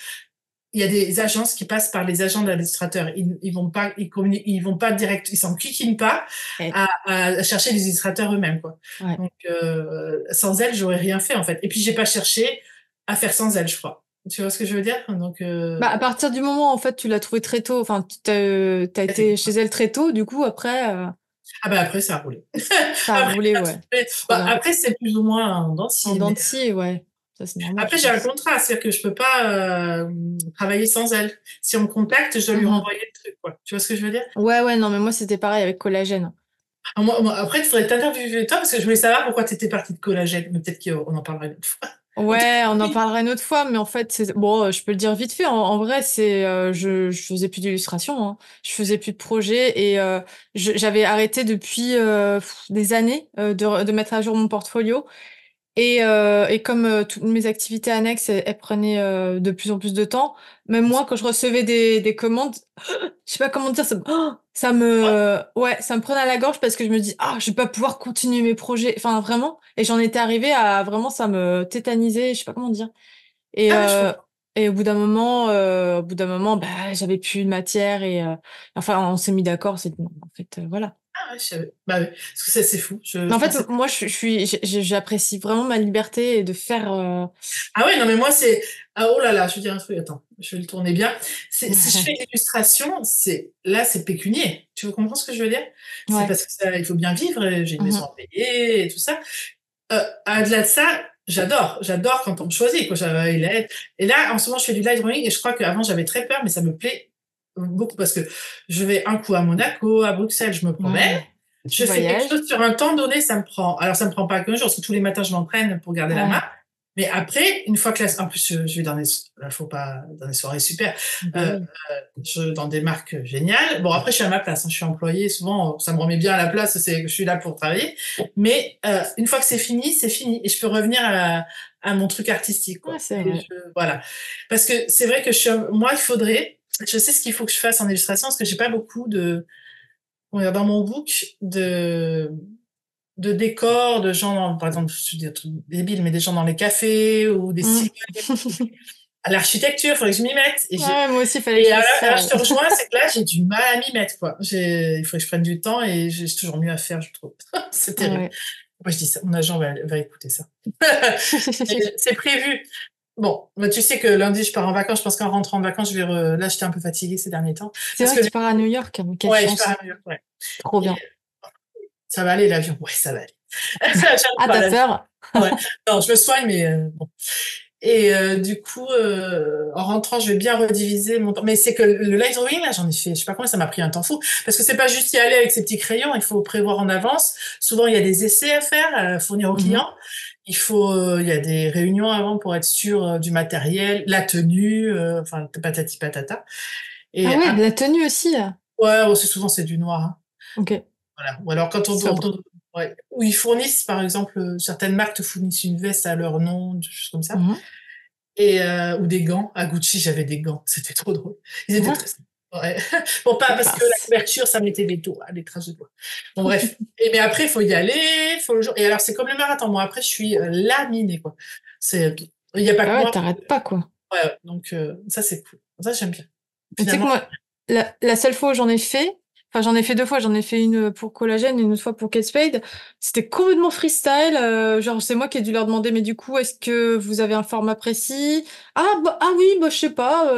Il y a des agences qui passent par les agents d'illustrateurs. Ils vont pas direct, ils s'enquiquinent pas Et- à chercher les illustrateurs eux-mêmes, quoi. ouais. Donc, sans elle, j'aurais rien fait, en fait. Et puis, j'ai pas cherché à faire sans elle, je crois. Tu vois ce que je veux dire? Donc, Bah, à partir du moment, en fait, tu l'as trouvée très tôt, enfin, t'as été chez elle très tôt, du coup, après, ah bah après, ça a roulé. ça a Après, roulé, ouais. Trop bien. après, c'est plus ou moins en dents de En scie, dents mais de scie, ouais. Ça, c'est normal, après, je j'ai un pense. contrat, c'est-à-dire que je peux pas travailler sans elle. Si on me contacte, je dois lui Mhm. renvoyer le truc, quoi. Tu vois ce que je veux dire? Ouais, non, mais moi, c'était pareil avec collagène. Ah, après, il faudrait t'interviewer toi parce que je voulais savoir pourquoi tu étais partie de collagène, mais peut-être qu'on en parlera une autre fois. Ouais, on en Oui. parlera une autre fois, mais en fait, bon, je peux le dire vite fait. En vrai, je faisais plus d'illustration, hein. Je faisais plus de projets et j'avais arrêté depuis des années de mettre à jour mon portfolio. Et comme toutes mes activités annexes, elles prenaient de plus en plus de temps, même moi, quand je recevais des commandes, je sais pas comment dire, ça me prenait à la gorge parce que je me dis, ah, je vais pas pouvoir continuer mes projets. Enfin, vraiment. Et j'en étais arrivée à vraiment, ça me tétanisait, je sais pas comment dire. Et, Ah ouais, je euh, comprends. et au bout d'un moment, bah, j'avais plus de matière et, enfin, on s'est mis d'accord, c'est, non, en fait, voilà. Ah ouais, je savais. Bah ouais, parce que ça, c'est fou. Mais en Je fait, pensais. moi, j'apprécie vraiment ma liberté et de faire, Ah ouais, non, mais moi, c'est. Ah oh là là, je veux dire un truc, attends, je vais le tourner bien. Si je fais de l'illustration, là, c'est pécunier. Tu comprends ce que je veux dire? C'est ouais. parce que ça, il faut bien vivre, j'ai une maison Mhm. à payer et tout ça. Au-delà de ça, j'adore quand on me choisit, quoi. Et là, en ce moment, je fais du light drawing et je crois qu'avant, j'avais très peur, mais ça me plaît beaucoup parce que je vais un coup à Monaco, à Bruxelles, je me promène. Ouais. Tu Je fais quelque voyages. chose sur un temps donné, alors ça me prend pas qu'un jour, parce que tous les matins, je m'entraîne pour garder la main. Ouais. Mais après, une fois que en plus, je vais là, faut pas, dans des soirées super, Bah euh, oui. dans des marques géniales. Bon, après, je suis à ma place, hein, je suis employée. Souvent, ça me remet bien à la place, je suis là pour travailler. Mais une fois que c'est fini, et je peux revenir à mon truc artistique, Ouais, quoi. c'est vrai. Voilà. Parce que c'est vrai que moi, je sais ce qu'il faut que je fasse en illustration, parce que j'ai pas beaucoup dans mon book de décors, de gens, par exemple, je dis des trucs débiles, mais des gens dans les cafés ou des Mm. cigales. À l'architecture, il faudrait que je m'y mette. Ouais, moi aussi, il fallait que Et je fasse ça. alors, je te rejoins, c'est que là, j'ai du mal à m'y mettre, quoi. Il faut que je prenne du temps et j'ai toujours mieux à faire, je trouve. C'est terrible. Ouais. Moi, je dis ça. Mon agent va écouter ça. C'est prévu. Bon, bah, tu sais que lundi, je pars en vacances. Je pense qu'en rentrant en vacances, là, j'étais un peu fatiguée ces derniers temps. C'est Parce vrai que, que tu pars à New York, mais quelle ouais, je pars chance. à New York, ouais. Trop Et bien. ça va aller, l'avion. Ouais, ça va aller. J'aime Ah, pas t'as l'avion. peur? Ouais. Non, je me soigne, mais bon. Et du coup, en rentrant, je vais bien rediviser mon temps. Mais c'est que le light drawing, là, j'en ai fait, je sais pas combien, ça m'a pris un temps fou. Parce que c'est pas juste y aller avec ses petits crayons, il faut prévoir en avance. Souvent, il y a des essais à faire, à fournir aux Mhm. clients. Il y a des réunions avant pour être sûr du matériel, la tenue, enfin, patati patata. Ah Et ouais, la tenue aussi, là. ouais, souvent, c'est du noir, hein. Ok. Voilà. Ou alors quand Sobre. ouais. Ou ils fournissent, par exemple, certaines marques te fournissent une veste à leur nom, des choses comme ça. Mhm. Ou des gants. À Gucci, j'avais des gants. C'était trop drôle. Ils étaient très Ah, sympas. Ouais. Bon, pas c'est parce que la classe. couverture, ça mettait des taux, des traces de doigts. Bon, bref. Mais après, il faut y aller, faut le jour. Et alors, c'est comme le marathon. Moi, après, je suis laminée, quoi. Il n'y a pas Ah que ouais, moi. t'arrêtes pas, quoi. Ouais, ouais. Donc, ça, c'est cool. Ça, j'aime bien. Mais tu sais que Finalement, moi, la seule fois où j'en ai fait, enfin, j'en ai fait deux fois, j'en ai fait une pour Collagène et une autre fois pour Kate Spade. C'était complètement freestyle. Genre, c'est moi qui ai dû leur demander, mais du coup, est-ce que vous avez un format précis? Ah oui, bah, je sais pas.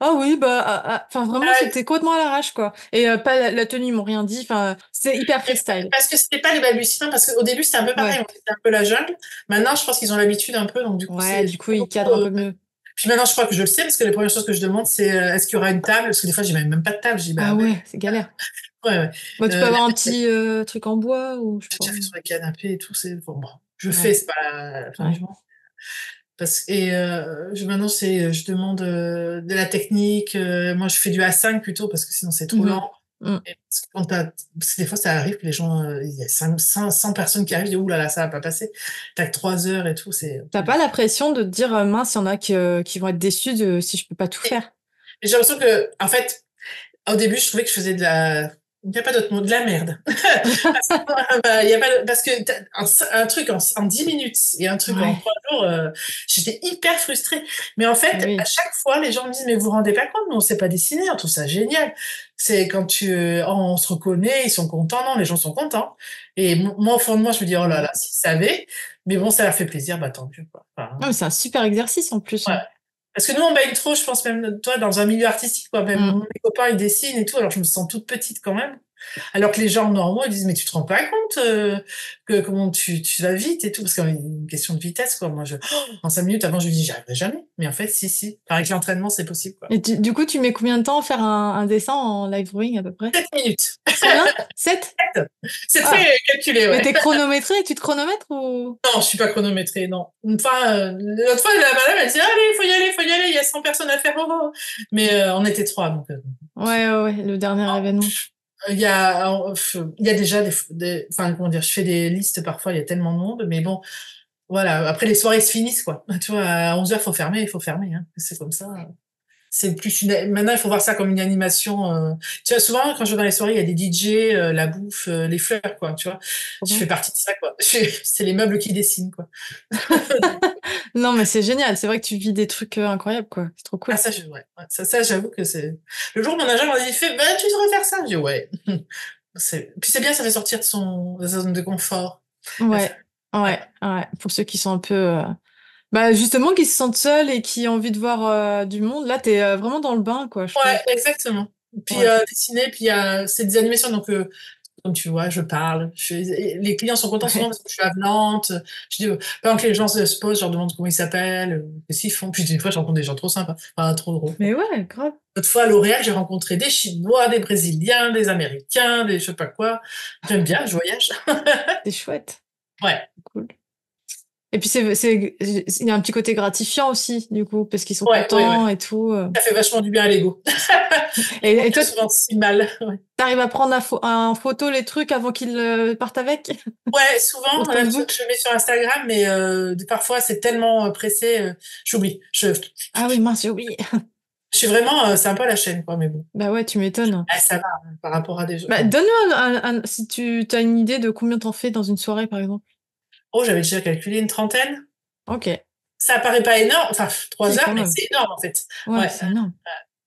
Ah oui, enfin, vraiment, euh, c'était complètement à l'arrache, quoi. Et pas la tenue, ils m'ont rien dit. Enfin, c'est hyper freestyle. parce que c'était pas les balbutiements, parce qu'au début, c'était un peu pareil. Ouais. C'était un peu la jungle. Maintenant, je pense qu'ils ont l'habitude un peu. Donc, du coup, Ouais, c'est du coup, pas ils beaucoup. cadrent un peu mieux. Puis maintenant, je crois que je le sais, parce que les premières choses que je demande, c'est est-ce qu'il y aura une table? Parce que des fois, j'ai même pas de table. Je dis, bah Ah ouais, ouais, c'est galère. ouais, ouais. Bah, tu peux Euh, avoir un petit truc en bois ou je sais j'ai pas. déjà fait sur les canapés et tout. Bon, je fais, Ouais, c'est pas la fin du ouais. monde. Maintenant, je demande de la technique. Moi, je fais du A5 plutôt, parce que sinon, c'est trop Mhm. lent. Mm. Et parce que des fois, ça arrive que les gens, il y a 100 personnes qui arrivent, et ouh là là, ça va pas passer. T'as que 3 heures et tout, c'est. T'as pas la pression de te dire, mince, il y en a qui vont être déçus si je peux pas tout Et, faire. et j'ai l'impression que, en fait, au début, je trouvais que je faisais il n'y a pas d'autre mot, de la merde. Il y a pas, parce que un truc en 10 minutes et un truc en Ouais, 3 jours, j'étais hyper frustrée. Mais en fait, à oui. chaque fois, les gens me disent, mais vous vous rendez pas compte, nous, on sait pas dessiner, on trouve ça génial. C'est quand on se reconnaît, ils sont contents, non, les gens sont contents. Et moi, au fond de moi, je me dis, oh là Ouais. là, s'ils savaient. Mais bon, ça leur fait plaisir, bah tant mieux, quoi. Non, mais c'est un super exercice en plus, Ouais. hein. Parce que nous, on baigne trop, je pense, même toi, dans un milieu artistique, quoi. Même Mm. mes copains, ils dessinent et tout, alors je me sens toute petite quand même. Alors que les gens normaux, ils disent, mais tu te rends pas compte que comment tu vas vite et tout, parce qu'il y a une question de vitesse, quoi. Moi, en 5 minutes avant, je me dis, j'y arriverai jamais. Mais en fait, si. Avec l'entraînement, c'est possible, quoi. Et du coup, tu mets combien de temps à faire un dessin en live drawing à peu près? 7 minutes. Combien? 7? C'est Ah. très calculé, Mais ouais. t'es chronométré, tu te chronomètres ou? Non, je suis pas chronométrée, non. Enfin, l'autre fois, la madame, elle dit, allez, faut y aller, il y a 100 personnes à faire. Oh, oh. Mais on était 3, donc. Ouais, le dernier événement. Il y a déjà enfin, comment dire, je fais des listes parfois, il y a tellement de monde, mais bon, voilà. Après, les soirées se finissent, quoi. Tu vois, à 11 heures, il faut fermer, hein. C'est comme ça. C'est plus maintenant, il faut voir ça comme une animation. Tu vois, souvent, quand je vais dans les soirées, il y a des DJ, la bouffe, les fleurs, quoi, tu vois. Trop Je bien. fais partie de ça, quoi. C'est les meubles qui dessinent, quoi. Non, mais c'est génial. C'est vrai que tu vis des trucs incroyables, quoi. C'est trop Ah, cool. ça, ouais. Ça, j'avoue que c'est. Le jour où mon agent m'a dit, bah, tu devrais faire ça. Je dis, ouais. Puis c'est bien, ça fait sortir de sa zone de confort. Ouais, Ouais. ouais. Pour ceux qui sont un peu, bah justement, qui se sentent seuls et qui ont envie de voir du monde, là, t'es vraiment dans le bain, quoi, je trouve. Ouais, exactement. Puis Ouais. dessiner, puis c'est des animations, donc comme tu vois, je parle. Les clients sont contents souvent Ouais. parce que je suis avenante. Je dis, pendant que les gens se posent, je leur demande comment ils s'appellent, qu'est-ce qu'ils font. Puis des fois, je rencontre des gens trop sympas, enfin trop drôles, quoi. Mais ouais, grave. L'autre fois, à L'Oréal, j'ai rencontré des Chinois, des Brésiliens, des Américains, des je sais pas quoi. J'aime bien, je voyage. C'est chouette. Ouais. Cool. Et puis il y a un petit côté gratifiant aussi, du coup, parce qu'ils sont Ouais. contents et tout. Ça fait vachement du bien à l'ego. L'ego Et qui a toi, souvent si mal. Ouais. t'arrives à prendre en photo les trucs avant qu'ils partent avec Ouais, souvent, sur là, Facebook? je mets sur Instagram, mais parfois c'est tellement pressé, j'oublie. Ah oui, mince, j'ai oublié. Je suis vraiment, c'est un peu la chaîne, quoi, mais bon. Bah ouais, tu m'étonnes. Ah, ça va, hein, par rapport à des jeux. Bah, Enfin, donne-nous si tu as une idée de combien t'en fais dans une soirée, par exemple. oh, j'avais déjà calculé une trentaine. Ok. Ça paraît pas énorme, enfin, Si, 3 heures, quand mais même. c'est énorme, en fait. Ouais, Ouais, c'est énorme.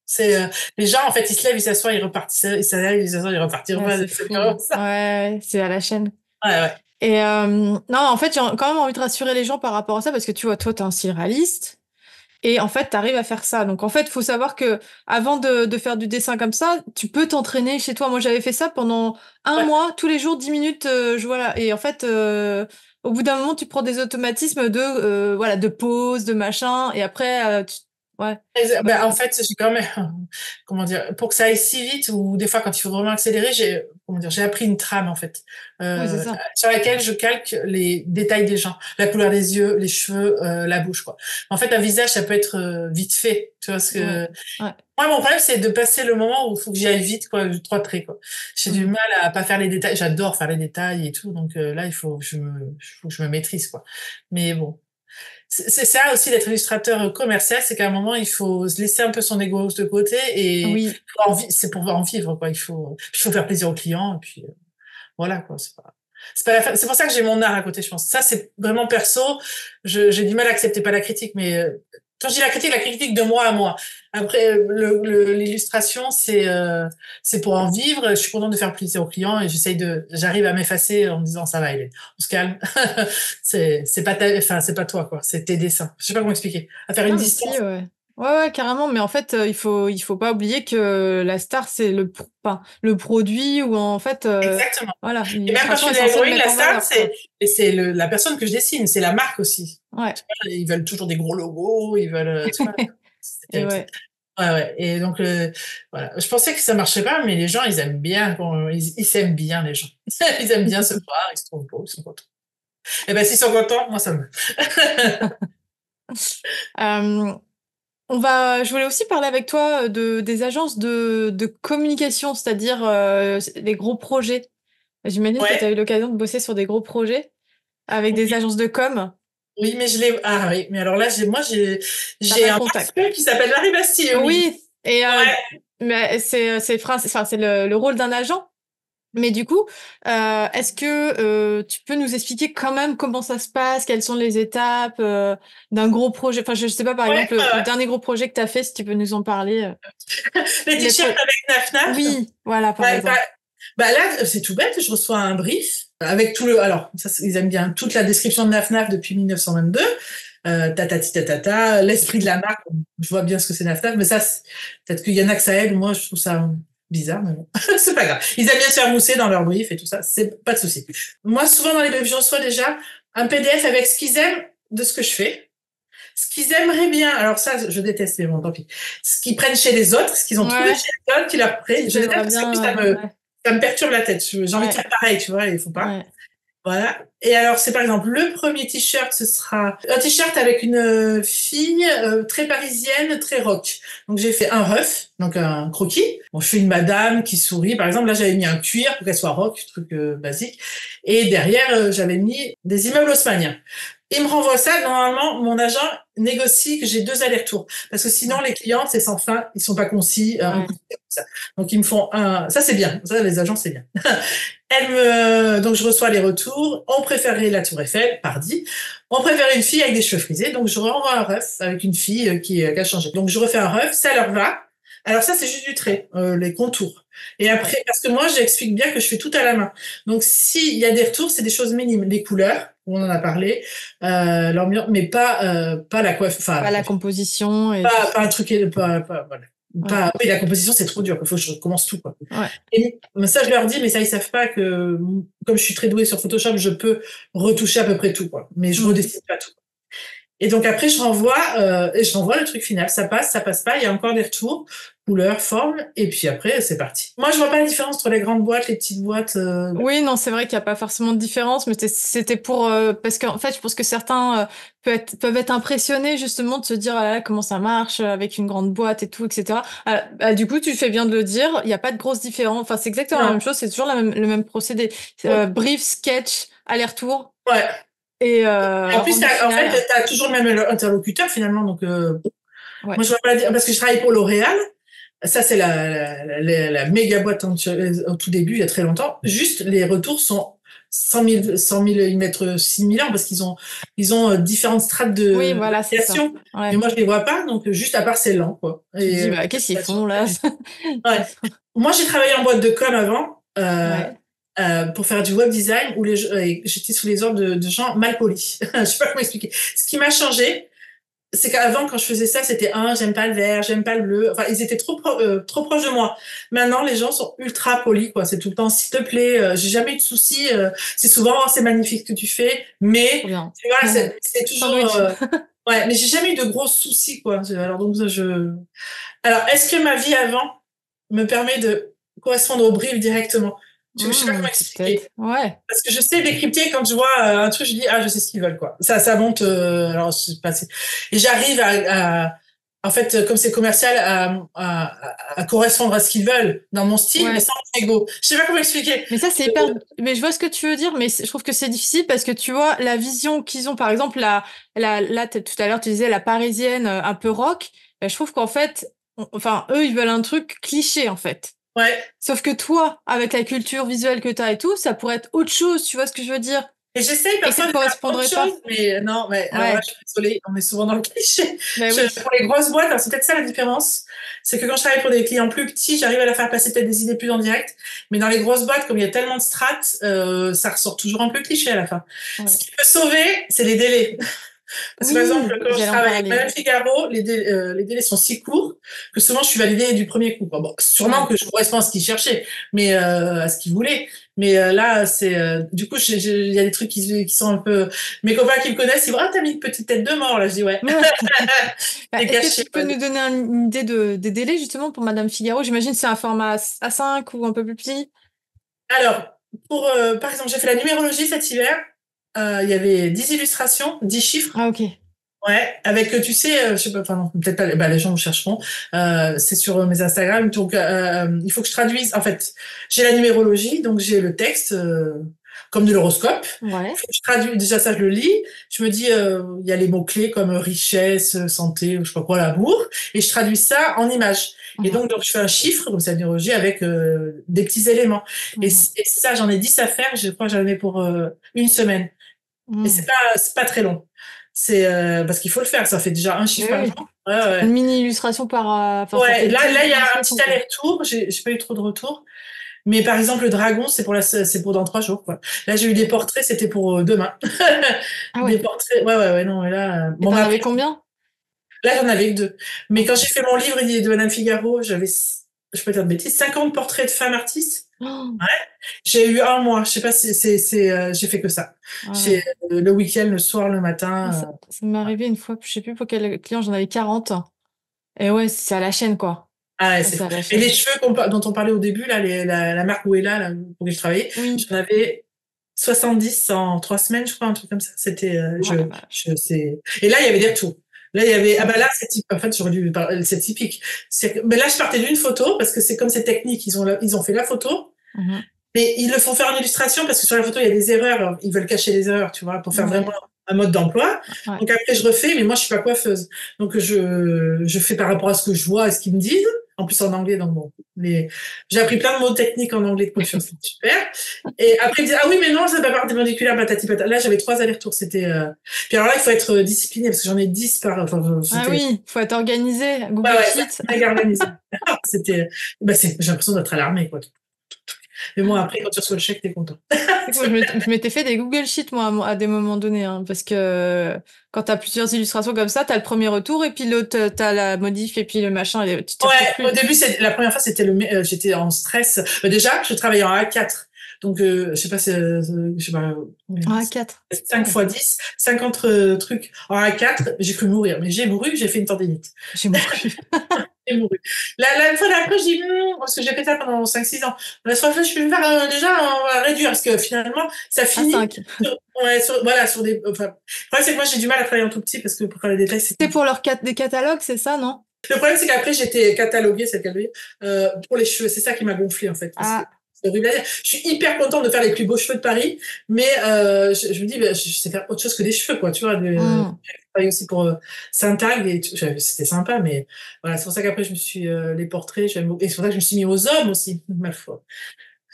c'est, les gens, en fait, ils se lèvent, ils s'assoient, ils repartent, ils s'allèvent, ils s'assoient, ils repartent, ils Ouais, repartent, c'est c'est fou. vraiment ça. Ouais, c'est à la chaîne. Ouais. Et non, en fait, j'ai quand même envie de rassurer les gens par rapport à ça, parce que tu vois, toi, t'es un style réaliste. Et en fait, t'arrives à faire ça. Donc en fait, faut savoir que avant de faire du dessin comme ça, tu peux t'entraîner chez toi. Moi, j'avais fait ça pendant un Ouais. mois, tous les jours, 10 minutes, voilà. Et en fait, au bout d'un moment, tu prends des automatismes voilà, de pause, de machin. Et après, ouais. Ben, en fait, j'ai quand même, comment dire, pour que ça aille si vite, ou des fois quand il faut vraiment accélérer, j'ai appris une trame, en fait, Oui, c'est ça. sur laquelle je calque les détails des gens, la couleur des yeux, les cheveux, la bouche, quoi. En fait, un visage, ça peut être vite fait, tu vois, parce Ouais. que Ouais. moi, mon problème, c'est de passer le moment où il faut que j'y aille vite, quoi, 3 traits, quoi. J'ai du Mm. mal à pas faire les détails. J'adore faire les détails et tout, donc là, il faut que faut que je me maîtrise, quoi. Mais bon. C'est ça aussi d'être illustrateur commercial, c'est qu'à un moment, il faut se laisser un peu son ego de côté et Oui. c'est pour en vivre, quoi. Il faut faire plaisir aux clients et puis voilà, quoi. C'est pour ça que j'ai mon art à côté, je pense. Ça, c'est vraiment perso. J'ai du mal à accepter pas la critique, mais quand je dis la critique de moi à moi. Après, l'illustration, c'est pour en vivre. Je suis contente de faire plaisir aux clients et j'arrive à m'effacer en me disant ça va, on se calme. C'est pas enfin, c'est pas toi, quoi. C'est tes dessins. Je sais pas comment expliquer. À faire une Non, mais si, distance. ouais. Ouais, carrément. Mais en fait, il faut pas oublier que la star, c'est enfin, le produit où en fait, Exactement. voilà, Et même quand je l'illustration fais est des censée le drawings, mettre la en star, valeur, quoi. c'est la personne que je dessine, c'est la marque aussi. Ouais. Tu vois, ils veulent toujours des gros logos, ils veulent, tu vois. C'est Et terrible, ça. ouais. Ouais. Et donc, voilà. Je pensais que ça marcherait pas, mais les gens, ils aiment bien, ils s'aiment bien, les gens. Ils aiment bien se voir, ils se trouvent beaux, ils sont contents. Et ben, s'ils sont contents, moi, ça me. Euh, Je voulais aussi parler avec toi des agences de communication, c'est-à-dire les gros projets. J'imagine que tu as Ouais. eu l'occasion de bosser sur des gros projets avec des Oui, agences de com. oui, mais je l'ai. Ah oui, mais alors là, T'as j'ai pas le un contact. patron qui s'appelle Larry Bastille, oui. Oui, et Ouais. mais c'est le rôle d'un agent. Mais du coup, est-ce que tu peux nous expliquer quand même comment ça se passe, quelles sont les étapes d'un gros projet? Enfin, je sais pas, par Ouais, exemple, le dernier gros projet que tu as fait, si tu peux nous en parler. les Les pro... t-shirts avec Naf Naf. Oui, voilà, par Ouais, exemple. bah là, c'est tout bête. Je reçois un brief avec tout le. Alors, ça, ils aiment bien toute la description de Naf Naf depuis 1922. Tatati tatata, l'esprit de la marque. Je vois bien ce que c'est Naf Naf, mais ça, peut-être qu'il y en a que ça aide. Moi, je trouve ça bizarre, mais bon, c'est pas grave. Ils aiment bien se faire mousser dans leur brief et tout ça. C'est pas de souci. Moi, souvent dans les briefs, je reçois déjà un PDF avec ce qu'ils aiment de ce que je fais. Ce qu'ils aimeraient bien, alors ça, je déteste, mais bon, tant pis. Ce qu'ils prennent chez les autres, ce qu'ils ont trouvé Ouais, chez les autres, qui leur plaît. Je qu'ils déteste aimeraient parce que oui, bien. Ouais, ça me perturbe la tête. J'ai envie de ouais, faire pareil, tu vois, il faut pas. ouais. Voilà. Et alors, c'est par exemple, le premier t-shirt, ce sera un t-shirt avec une fille très parisienne, très rock. Donc, j'ai fait un ref, donc un croquis. Bon, je fais une madame qui sourit. Par exemple, là, j'avais mis un cuir pour qu'elle soit rock, truc basique. Et derrière, j'avais mis des immeubles haussmanniens. Il me renvoie ça. Normalement, mon agent négocie que j'ai 2 allers-retours. Parce que sinon, les clients, c'est sans fin. Ils sont pas concis. Ouais. Donc, ils me font un... Ça, c'est bien. Ça, les agents, c'est bien. Donc, je reçois les retours. On préférait la Tour Eiffel, pardi. On préférait une fille avec des cheveux frisés. Donc, je renvoie un ref avec une fille qui a changé. Donc, je refais un ref. Ça leur va. Alors, ça, c'est juste du trait, les contours. Et après, parce que moi, j'explique bien que je fais tout à la main. Donc, s'il y a des retours, c'est des choses minimes. Les couleurs, on en a parlé, l'ambiance, mais pas la coiffe, enfin, Pas la la coiffe, composition et tout ça. pas un truc, voilà. Ouais, Oui, la composition, c'est trop dur. Il faut que je recommence tout, quoi. ouais. Et ça, je leur dis, mais ça, ils savent pas que, comme je suis très douée sur Photoshop, je peux retoucher à peu près tout, quoi. Mais je Mm. redessine pas tout. Et donc après, je renvoie le truc final. Ça passe pas. Il y a encore des retours, couleur, forme, et puis après, c'est parti. Moi, je vois pas la différence entre les grandes boîtes, les petites boîtes. Oui, non, c'est vrai qu'il n'y a pas forcément de différence, mais c'était pour parce qu'en fait, je pense que certains peuvent être impressionnés justement de se dire ah là, là, comment ça marche avec une grande boîte et tout, etc. Du coup, tu fais bien de le dire, il n'y a pas de grosse différence. Enfin, c'est exactement la Non. même chose, c'est toujours le même procédé. Brief, sketch, aller-retour Ouais. et Et en plus, rendu en fait, final. t'as toujours le même interlocuteur finalement. Donc, Ouais. moi, je vois pas parce que je travaille pour L'Oréal. Ça, c'est la méga boîte au tout début, il y a très longtemps. Juste, les retours sont 100 000, ils mettent 6 000 ans parce ils ont différentes strates Oui, voilà, c'est ça. d'application. Mais Ouais. moi, je les vois pas, donc juste à part, c'est lent, quoi. Tu te Et, dis bah qu'est-ce qu'ils font là? ouais. Moi, j'ai travaillé en boîte de com avant, Ouais. pour faire du web design où j'étais sous les ordres de gens mal polis. Je sais pas comment expliquer. Ce qui m'a changé, c'est qu'avant, quand je faisais ça, c'était j'aime pas le vert, j'aime pas le bleu. Enfin, ils étaient trop proches de moi. Maintenant, les gens sont ultra polis, quoi. C'est tout le temps, s'il te plaît, j'ai jamais eu de soucis. C'est souvent, c'est magnifique ce que tu fais, mais Trop bien. tu vois, c'est toujours. Sandwich. Ouais, mais j'ai jamais eu de gros soucis, quoi. Alors donc, Alors, est-ce que ma vie avant me permet de correspondre au brief directement? Je sais pas comment expliquer. Peut-être. Ouais. Parce que je sais décrypter quand je vois un truc, je dis je sais ce qu'ils veulent quoi. Ça monte. Alors c'est pas. Et j'arrive en fait, comme c'est commercial, à correspondre à ce qu'ils veulent dans mon style, mais Ouais. sans ego. Je sais pas comment expliquer. Mais ça, c'est hyper. Mais je vois ce que tu veux dire, mais je trouve que c'est difficile parce que tu vois, la vision qu'ils ont, par exemple, là, tout à l'heure, tu disais la parisienne un peu rock. Ben, je trouve qu'en fait, enfin, eux, ils veulent un truc cliché, en fait. Ouais. Sauf que toi, avec la culture visuelle que t'as et tout, ça pourrait être autre chose, tu vois ce que je veux dire? Et j'essaye Et ça parfois te de faire autre correspondrait chose, pas. mais non, mais alors là, Ouais. je suis désolée, on est souvent dans le cliché. Ben oui. Pour les grosses boîtes, alors c'est peut-être ça la différence, c'est que quand je travaille pour des clients plus petits, j'arrive à leur faire passer peut-être des idées plus en direct, mais dans les grosses boîtes, comme il y a tellement de strates, ça ressort toujours un peu cliché à la fin. Ce Ouais. qui peut sauver, c'est les délais. Parce que par exemple, Oui, quand je j'allais en travaille avec parler. Madame Figaro, les délais sont si courts que souvent je suis validée du premier coup. Bon, sûrement Ouais. que je correspond à ce qu'il cherchait, mais à ce qu'il voulait. Mais là, c'est du coup, il y a des trucs qui sont un peu. Mes copains qui me connaissent, ils vont t'as mis une petite tête de mort là. Je dis ouais. Ouais. Bah, C'est est-ce que caché. tu peux Ouais. nous donner une idée des délais justement pour Madame Figaro? J'imagine que c'est un format A5 ou un peu plus petit. Alors, par exemple, j'ai fait la numérologie cet hiver. Il y avait 10 illustrations, 10 chiffres. Ah ok. Ouais, avec, tu sais, je sais pas, enfin non, peut-être pas, bah, les gens me chercheront. C'est sur mes Instagram. Donc, il faut que je traduise. En fait, j'ai la numérologie, donc j'ai le texte comme de l'horoscope. Il Ouais. faut que je traduis. Déjà ça, je le lis. Je me dis, il y a les mots clés comme richesse, santé, ou je sais pas quoi, l'amour, et je traduis ça en images. Et Mhm. donc je fais un chiffre comme ça, la numérologie avec des petits éléments. Mhm. Et ça, j'en ai 10 à faire. Je crois que j'en ai pour une semaine. Et Mhm. c'est pas très long. C'est parce qu'il faut le faire. Ça fait déjà un chiffre Mais par oui. jour. Ouais, Une ouais. mini illustration par, enfin, ça Ouais. fait Là, 10 il y a un illustrations, petit quoi. aller-retour. J'ai pas eu trop de retours. Mais par exemple, le dragon, c'est pour dans 3 jours, quoi. Là, j'ai eu des portraits, c'était pour demain. Ah Des ouais. portraits. Ouais, ouais, ouais. Non, mais là, Et bon, t'en mais avais après, combien? là, j'en avais que 2. Mais quand Ok. j'ai fait mon livre de Madame Figaro, je peux dire de bêtises, 50 portraits de femmes artistes. Oh, J'ai eu un mois. Je sais pas si j'ai fait que ça. ah J'ai ouais. le week-end, le soir, le Ah, matin. ça m'est arrivé une fois, je sais plus pour quel client, j'en avais 40. Et ouais, c'est à la chaîne, quoi. Ah ouais, Ah, c'est c'est fou. à la Et les chaîne. cheveux dont on parlait au début, là, la marque Wella, là, pour qui je travaillais, Oui. j'en avais 70 en 3 semaines, je crois, un truc comme ça. C'était, Oh la vache. et là, il y avait des retours. Là, il y avait, ah bah là, c'est typique. En fait, c'est typique. Mais là, je partais d'une photo, parce que c'est comme c'est technique, ils ont fait la photo, Mhm. mais ils le font faire en illustration, parce que sur la photo, il y a des erreurs. Ils veulent cacher les erreurs, tu vois, pour faire vraiment Ouais. un mode d'emploi. Ouais. Donc après, je refais, mais moi, je suis pas coiffeuse. Donc, je fais par rapport à ce que je vois, à ce qu'ils me disent. En plus, en anglais, donc bon. J'ai appris plein de mots techniques en anglais de coiffure, c'est super. Et après, ils disent, ah oui, mais non, c'est pas perpendiculaire, patati patata. Là, j'avais 3 allers-retours. Puis alors là, il faut être discipliné, parce que j'en ai 10 Ah c'était, oui, faut être organisé. ouais, Google ouais, Sheet. méga organisé. C'était, j'ai l'impression d'être à l'armée, quoi. Mais moi, après, quand tu reçois le chèque, t'es content. C'est que moi, je m'étais fait des Google Sheets, moi, à des moments donnés, hein, parce que quand t'as plusieurs illustrations comme ça, t'as le premier retour, et puis l'autre, t'as la modif, et puis le machin, et tu t'y retrouves Ouais, au plus. début, la première fois, j'étais en stress. Déjà, je travaillais en A4. Donc, je sais pas, je sais pas, Ah, 4. 5 Oh, fois 10, 50 trucs en A4. J'ai cru mourir. Mais j'ai mouru, j'ai fait une tendinite. j'ai mouru. J'ai mouru. La fois d'après, je dis, parce que j'ai fait ça pendant 5 6 ans. La fois d'après, je vais faire, déjà, on va réduire, parce que finalement, ça À finit 5. ouais, voilà, sur des, enfin, le problème, c'est que moi, j'ai du mal à travailler en tout petit, parce que pour faire les détails, c'est C'est pour compliqué. des catalogues, c'est ça, non? Le problème, c'est qu'après, j'étais cataloguée, c'est le cas de le dire, pour les cheveux. C'est ça qui m'a gonflé, en fait. Parce que Ah, c'est horrible à dire. Je suis hyper contente de faire les plus beaux cheveux de Paris, mais je me dis, bah, je sais faire autre chose que des cheveux, quoi. Tu vois, hmm. j'ai travaillé aussi pour Saint-Tag, et c'était sympa, mais voilà, c'est pour ça qu'après, je me suis, les portraits, j'aime beaucoup. Et c'est pour ça que je me suis mis aux hommes aussi, ma foi.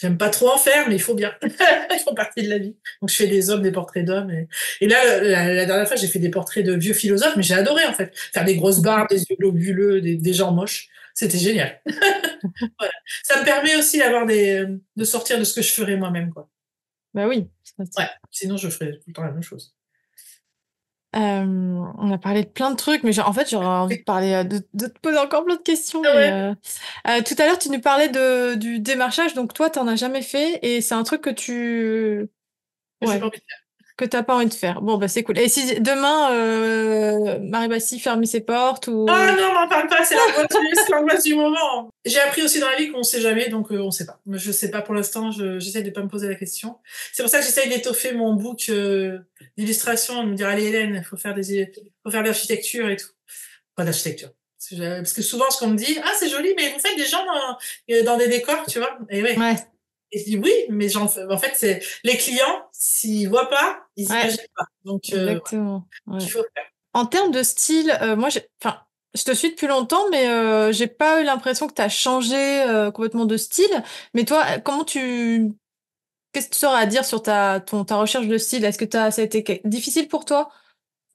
J'aime pas trop en faire, mais il faut bien. Ils font partie de la vie. Donc, je fais des hommes, des portraits d'hommes. Et là, la dernière fois, j'ai fait des portraits de vieux philosophes, mais j'ai adoré, en fait. Faire des grosses barbes, des yeux globuleux, des gens moches. C'était génial. Voilà. Ça me permet aussi de sortir de ce que je ferais moi-même, quoi. Bah oui. Ouais. Sinon, je ferais tout le temps la même chose. On a parlé de plein de trucs, mais en fait, j'aurais envie de parler, de te poser encore plein de questions. Ah Mais ouais. tout à l'heure, tu nous parlais du démarchage, donc toi, t'en as jamais fait, et c'est un truc que J'ai pas ouais, envie de faire. que t'as pas envie de faire. Bon, bah c'est cool. Et si demain, Marie Bassi ferme ses portes Ah ou non, m'en parle pas, c'est l'angoisse du moment. J'ai appris aussi dans la vie qu'on sait jamais, donc on sait pas. Je sais pas pour l'instant, j'essaie de pas me poser la question. C'est pour ça que j'essaye d'étoffer mon book d'illustration, de me dire, allez Hélène, faut faire de l'architecture et tout. Pas d'architecture. Parce que souvent, ce qu'on me dit, ah c'est joli, mais vous faites des gens dans des décors, tu vois. Et ouais. ouais, Et je dis oui, mais en fait, c'est les clients, s'ils voient pas, ils ouais, imaginent pas. Donc, exactement. il Ouais. faut faire. En termes de style, moi, enfin, je te suis depuis longtemps, mais j'ai pas eu l'impression que t'as changé complètement de style. Mais toi, qu'est-ce que tu saurais à dire sur ta recherche de style? Est-ce que ça a été difficile pour toi?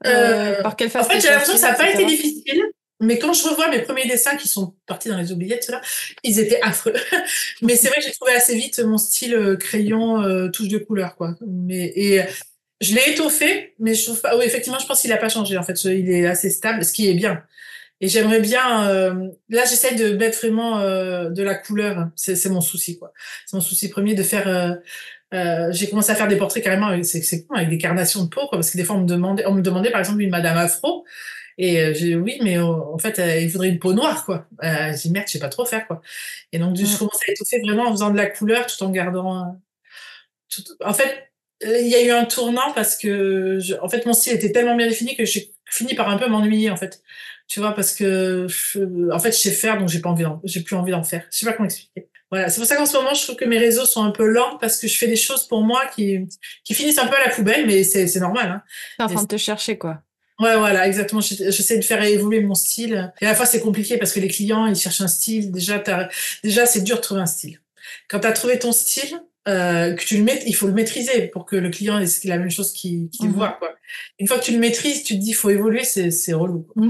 Par quelle En phase fait, t'es j'ai l'impression que passée, ça n'a pas été etc. difficile, mais quand je revois mes premiers dessins qui sont partis dans les oubliettes, ceux-là, ils étaient affreux. Mais c'est vrai que j'ai trouvé assez vite mon style crayon, touche de couleur, quoi. Je l'ai étoffé, mais je trouve pas. Oui, effectivement, je pense qu'il n'a pas changé. En fait, il est assez stable, ce qui est bien. Et j'aimerais bien. Là, j'essaie de mettre vraiment de la couleur. C'est mon souci, quoi. C'est mon souci premier de faire. J'ai commencé à faire des portraits carrément c'est con, avec des carnations de peau, quoi, parce que des fois on me demandait par exemple une madame afro, et j'ai dit oui, mais en fait il faudrait une peau noire, quoi. J'ai dit merde, je sais pas trop faire, quoi. Et donc je Mm. commence à étoffer vraiment en faisant de la couleur tout en gardant. En fait, il y a eu un tournant parce que en fait mon style était tellement bien défini que finis par un peu m'ennuyer, en fait. Tu vois, parce que en fait, je sais faire, donc j'ai plus envie d'en faire. Je sais pas comment expliquer. Voilà. C'est pour ça qu'en ce moment, je trouve que mes réseaux sont un peu lents parce que je fais des choses pour moi qui finissent un peu à la poubelle, mais c'est normal, hein. T'es en Et train de te chercher, quoi. ouais, voilà, exactement. J'essaie de faire évoluer mon style. Et à la fois, c'est compliqué parce que les clients, ils cherchent un style. Déjà, c'est dur de trouver un style. Quand tu as trouvé ton style, que tu il faut le maîtriser pour que le client ait la même chose qu'il voit, quoi. Une fois que tu le maîtrises, tu te dis, il faut évoluer, c'est relou, quoi.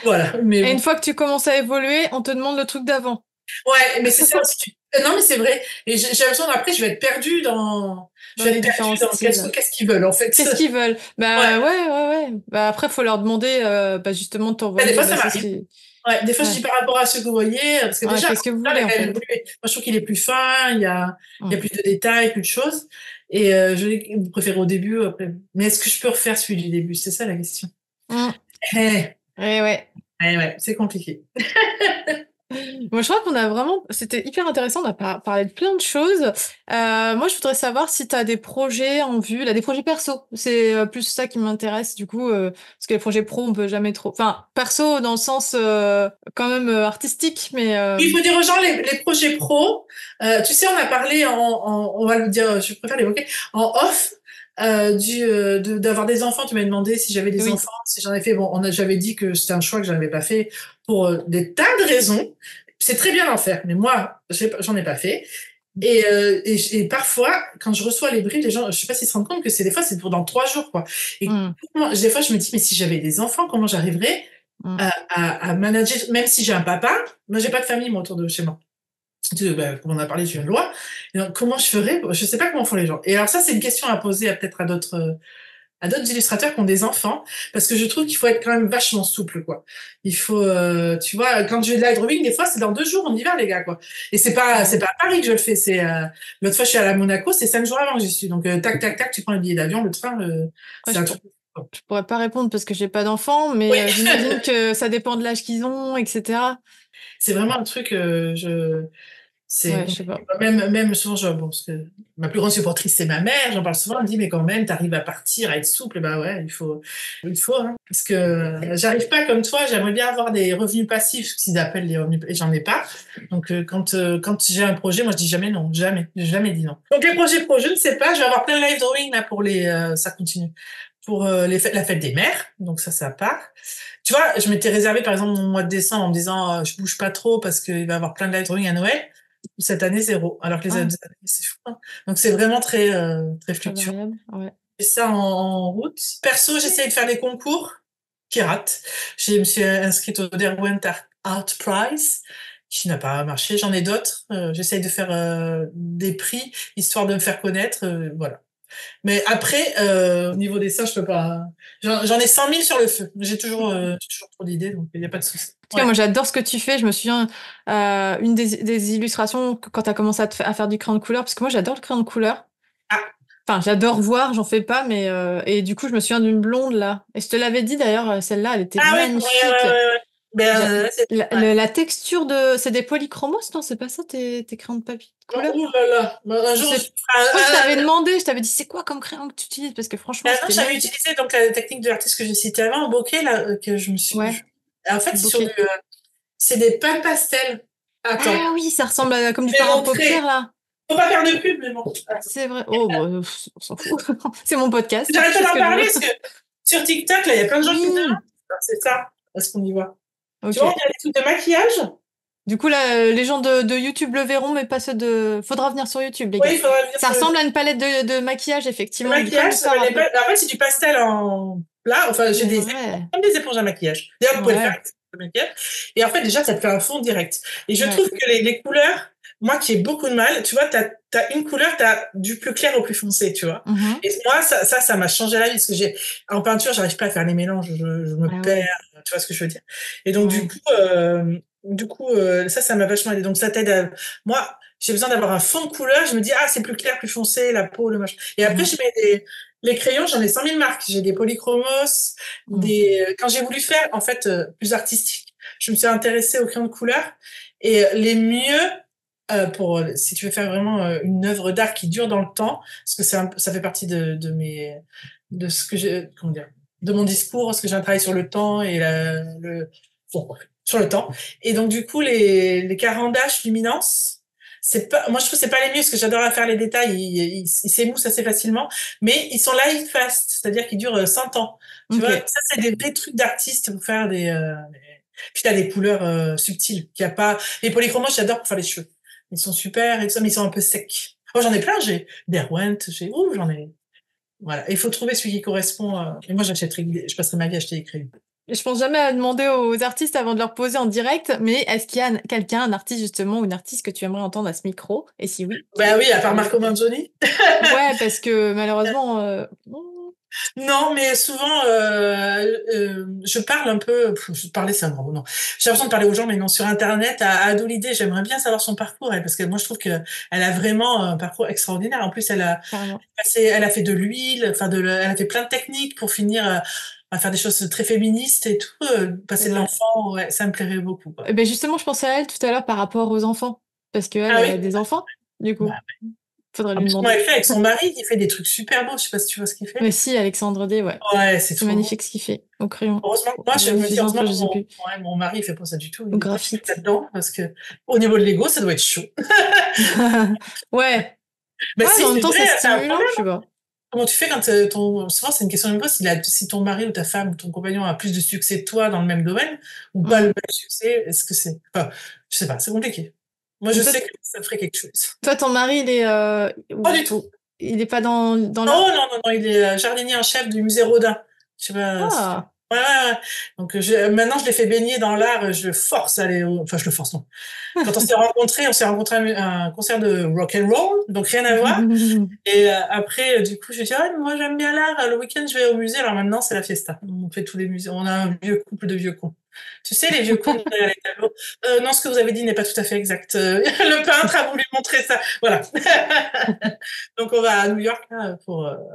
Voilà. Mais Et une bon. fois que tu commences à évoluer, on te demande le truc d'avant. Ouais, mais c'est ça aussi. Non, mais c'est vrai. Et j'ai l'impression après, je vais être perdue je Dans vais les être perdue différents dans styles. qu'est-ce qu'ils veulent, en fait. Qu'est-ce qu'ils veulent? Ouais. Bah ouais. Bah après, faut leur demander justement de Des t'envoyer fois, ça c'est ce m'arrive. qui... Ouais, des fois, je Ouais. dis par rapport à ce que vous voyez, parce que Ouais, déjà, qu'est-ce que vous il voulez a en quand même fait? évolué. Moi, je trouve qu'il est plus fin, il y a Mm. plus de détails, plus de choses. Et vous préférez au début, après. Mais est-ce que je peux refaire celui du début? C'est ça la question. Mm. Eh, Ouais. ouais, c'est compliqué. Moi, je crois qu'on a vraiment... C'était hyper intéressant, on a parlé de plein de choses. Moi, je voudrais savoir si tu as des projets en vue, là, des projets perso. C'est plus ça qui m'intéresse, du coup, parce que les projets pro, on peut jamais trop... Enfin, perso dans le sens quand même artistique, mais... Il faut dire aux gens les projets pro. Tu sais, on a parlé on va le dire, je préfère l'évoquer, en off. D'avoir des enfants, tu m'as demandé si j'avais des Oui. enfants, si j'en ai fait. Bon, j'avais dit que c'était un choix que je n'avais pas fait pour des tas de raisons. C'est très bien d'en faire, mais moi, j'en ai pas fait. Et parfois, quand je reçois les briefs, les gens, je sais pas s'ils se rendent compte que des fois, c'est pour dans 3 jours, quoi. Et Mm. des fois, je me dis, mais si j'avais des enfants, comment j'arriverais Mm. à manager, même si j'ai un papa, moi, j'ai pas de famille, moi, autour de chez moi. Comme on a parlé, tu viens de loi. Et donc, comment je ferais? Je sais pas comment font les gens. Et alors, ça, c'est une question à poser peut-être à d'autres illustrateurs qui ont des enfants, parce que je trouve qu'il faut être quand même vachement souple, quoi. Il faut, tu vois, quand je vais de live drawing, des fois, c'est dans 2 jours en hiver, les gars, quoi. Et c'est pas à Paris que je le fais, l'autre fois, je suis allée à Monaco, c'est 5 jours avant que j'y suis. Donc, tac, tac, tac, tu prends le billet d'avion, le train, Ouais, c'est un truc. je pourrais pas répondre parce que j'ai pas d'enfants, Oui, mais j'imagine que ça dépend de l'âge qu'ils ont, etc. c'est vraiment un truc, c'est Ouais, je sais compliqué. pas. Même souvent, bon, parce que ma plus grande supportrice, c'est ma mère. J'en parle souvent. Elle me dit, mais quand même, t'arrives à partir, à être souple. Bah ouais, il faut, hein. Parce que j'arrive pas comme toi. J'aimerais bien avoir des revenus passifs, ce qu'ils appellent les revenus, et j'en ai pas. Donc, quand j'ai un projet, moi, je dis jamais non. Jamais. J'ai jamais dit non. Donc, les projets pro, je ne sais pas. Je vais avoir plein de live drawing, là, ça continue. Pour la fête des mères. Donc, ça part. Tu vois, je m'étais réservé, par exemple, mon mois de décembre en me disant, je bouge pas trop parce qu'il va y avoir plein de live drawing à Noël. Cette année, 0. Alors que les Ah, autres années, c'est fou, hein. Donc, c'est vraiment très très fluctuant. variable. Ouais. J'ai ça en route. Perso, j'essaye de faire des concours qui ratent. Je me suis inscrite au Derwent Art Prize, qui n'a pas marché. J'en ai d'autres. J'essaye de faire des prix, histoire de me faire connaître. Voilà. Mais après, au niveau des seins, je peux pas. J'en ai 100 000 sur le feu. J'ai toujours trop d'idées, donc il n'y a pas de souci. En tout cas, moi, j'adore ce que tu fais. Je me souviens, une des illustrations, quand tu as commencé à faire du crayon de couleur, parce que moi, j'adore le crayon de couleur. Ah, Enfin, j'adore voir, j'en fais pas, mais... et du coup, je me souviens d'une blonde, là. Et je te l'avais dit, d'ailleurs, celle-là, elle était ah oui, magnifique. ouais. Ben, ouais. La texture de... C'est des polychromos, non? C'est pas ça, tes crayons de papier de Oh, couleur? ouh là là. Un Je jour, sais... Je crois que je t'avais demandé, je t'avais dit, c'est quoi comme crayon que tu utilises? Parce que franchement, non, c'était j'avais magnifique. utilisé donc la technique de l'artiste que j'ai cité avant, en bokeh, là, que je me suis. Ouais, En fait, le bokeh. c'est des pâtes pastel. Attends, Ah oui, ça ressemble à comme du je vais parrain paupière, montrer. là. Faut pas faire de pub, mais bon. C'est vrai. Oh, bah, on s'en fout. C'est mon podcast, je J'arrête pas fais ce d'en que je parler veux. parce que sur TikTok, là, il y a plein de gens qui me disent, Oui. ah, c'est ça. Est-ce qu'on y voit? Tu vois, on Ok. dirait des trucs de maquillage. Du coup, là, les gens de YouTube le verront, mais pas ceux de... Faudra venir sur YouTube, les Oui, gars. il faudrait venir Ça sur le ressemble à une palette de maquillage, effectivement, comme maquillage. du fard un peu. En fait, c'est du pastel en plat. Enfin, j'ai C'est des éponges, vrai. comme des éponges à maquillage. D'ailleurs, vous pouvez le faire Ouais, avec le maquillage. Et en fait, déjà, ça te fait un fond direct. Et je ouais. trouve que les couleurs, moi qui ai beaucoup de mal, tu vois, t'as une couleur, t'as du plus clair au plus foncé, tu vois. Mhm. Et moi, ça m'a changé la vie parce que en peinture, j'arrive pas à faire les mélanges, je me Ah perds, ouais, tu vois ce que je veux dire. Et donc, ouais. du coup, ça m'a vachement aidé. Donc, ça t'aide moi, j'ai besoin d'avoir un fond de couleur, je me dis, ah, c'est plus clair, plus foncé, la peau, le machin. Et après, Mhm. je mets les crayons, j'en ai 100 000 marques. J'ai des polychromos, Mhm. quand j'ai voulu faire, en fait, plus artistique, je me suis intéressée aux crayons de couleur. Et les mieux, si tu veux faire vraiment une œuvre d'art qui dure dans le temps, parce que ça fait partie de ce que j'ai, comment dire, de mon discours, parce que j'ai un travail sur le temps et bon, sur le temps. Et donc, du coup, les carandaches luminance, c'est pas, moi, je trouve que c'est pas les mieux, parce que j'adore faire les détails, ils s'émoussent assez facilement, mais ils sont light fast, c'est-à-dire qu'ils durent 100 ans. Tu vois, ça, c'est des vrais trucs d'artistes pour faire puis t'as des couleurs subtiles, qu'il y a pas, les polychromos, j'adore pour faire les cheveux. Ils sont super et tout ça, mais ils sont un peu secs. Moi, j'en ai plein, j'ai Derwent, j'en ai, voilà. Il faut trouver celui qui correspond, et moi, je passerai ma vie à acheter des crayons. Je pense jamais à demander aux artistes avant de leur poser en direct, mais est-ce qu'il y a quelqu'un, un artiste justement, ou une artiste que tu aimerais entendre à ce micro? Et si oui? Bah oui, à part Marco Manzoni. Ouais, parce que malheureusement... Non, mais souvent, je parle un peu, parler c'est un grand mot, non. J'ai l'impression de parler aux gens, mais non, sur Internet, à Ado Lidé, j'aimerais bien savoir son parcours, elle, parce que moi, je trouve qu'elle a vraiment un parcours extraordinaire. En plus, elle a fait de l'huile, elle a fait plein de techniques pour finir à faire des choses très féministes et tout, passer de l'enfant, ouais, ça me plairait beaucoup, quoi. Ben justement, je pensais à elle tout à l'heure par rapport aux enfants, parce qu'elle a des enfants, du coup. Bah, ouais. Faudrait lui demander. Elle fait avec son mari, il fait des trucs super beaux, je sais pas si tu vois ce qu'il fait. Mais si, Alexandre D, ouais. Ouais, c'est magnifique ce qu'il fait, au crayon. Heureusement que moi, je me dis, mon mari, il fait pas ça du tout. Il au graphite. là-dedans, parce que, au niveau de l'ego, ça doit être chaud. Ouais. Mais si, en même temps, c'est stimulant, je sais pas. Comment tu fais quand souvent, c'est une question de me pose, si ton mari ou ta femme ou ton compagnon a plus de succès que toi dans le même domaine, ou pas le même succès, est-ce que c'est, enfin, je sais pas, c'est compliqué. Moi, je sais que ça ferait quelque chose. Toi, ton mari, il est, pas du tout. Il est pas dans non, il est jardinier en chef du musée Rodin. Je sais pas. Ah. Ouais. Donc, maintenant, je l'ai fait baigner dans l'art, je le force à aller enfin, je le force, non. Quand on s'est rencontrés à un concert de rock and roll, donc rien à voir. Et après, du coup, je dis, moi, j'aime bien l'art, le week-end, je vais au musée. Alors maintenant, c'est la fiesta. On fait tous les musées. On a un vieux couple de vieux cons. Tu sais, les vieux cons derrière les tableaux. Non, ce que vous avez dit n'est pas tout à fait exact. Le peintre a voulu montrer ça. Voilà. Donc, on va à New York, là,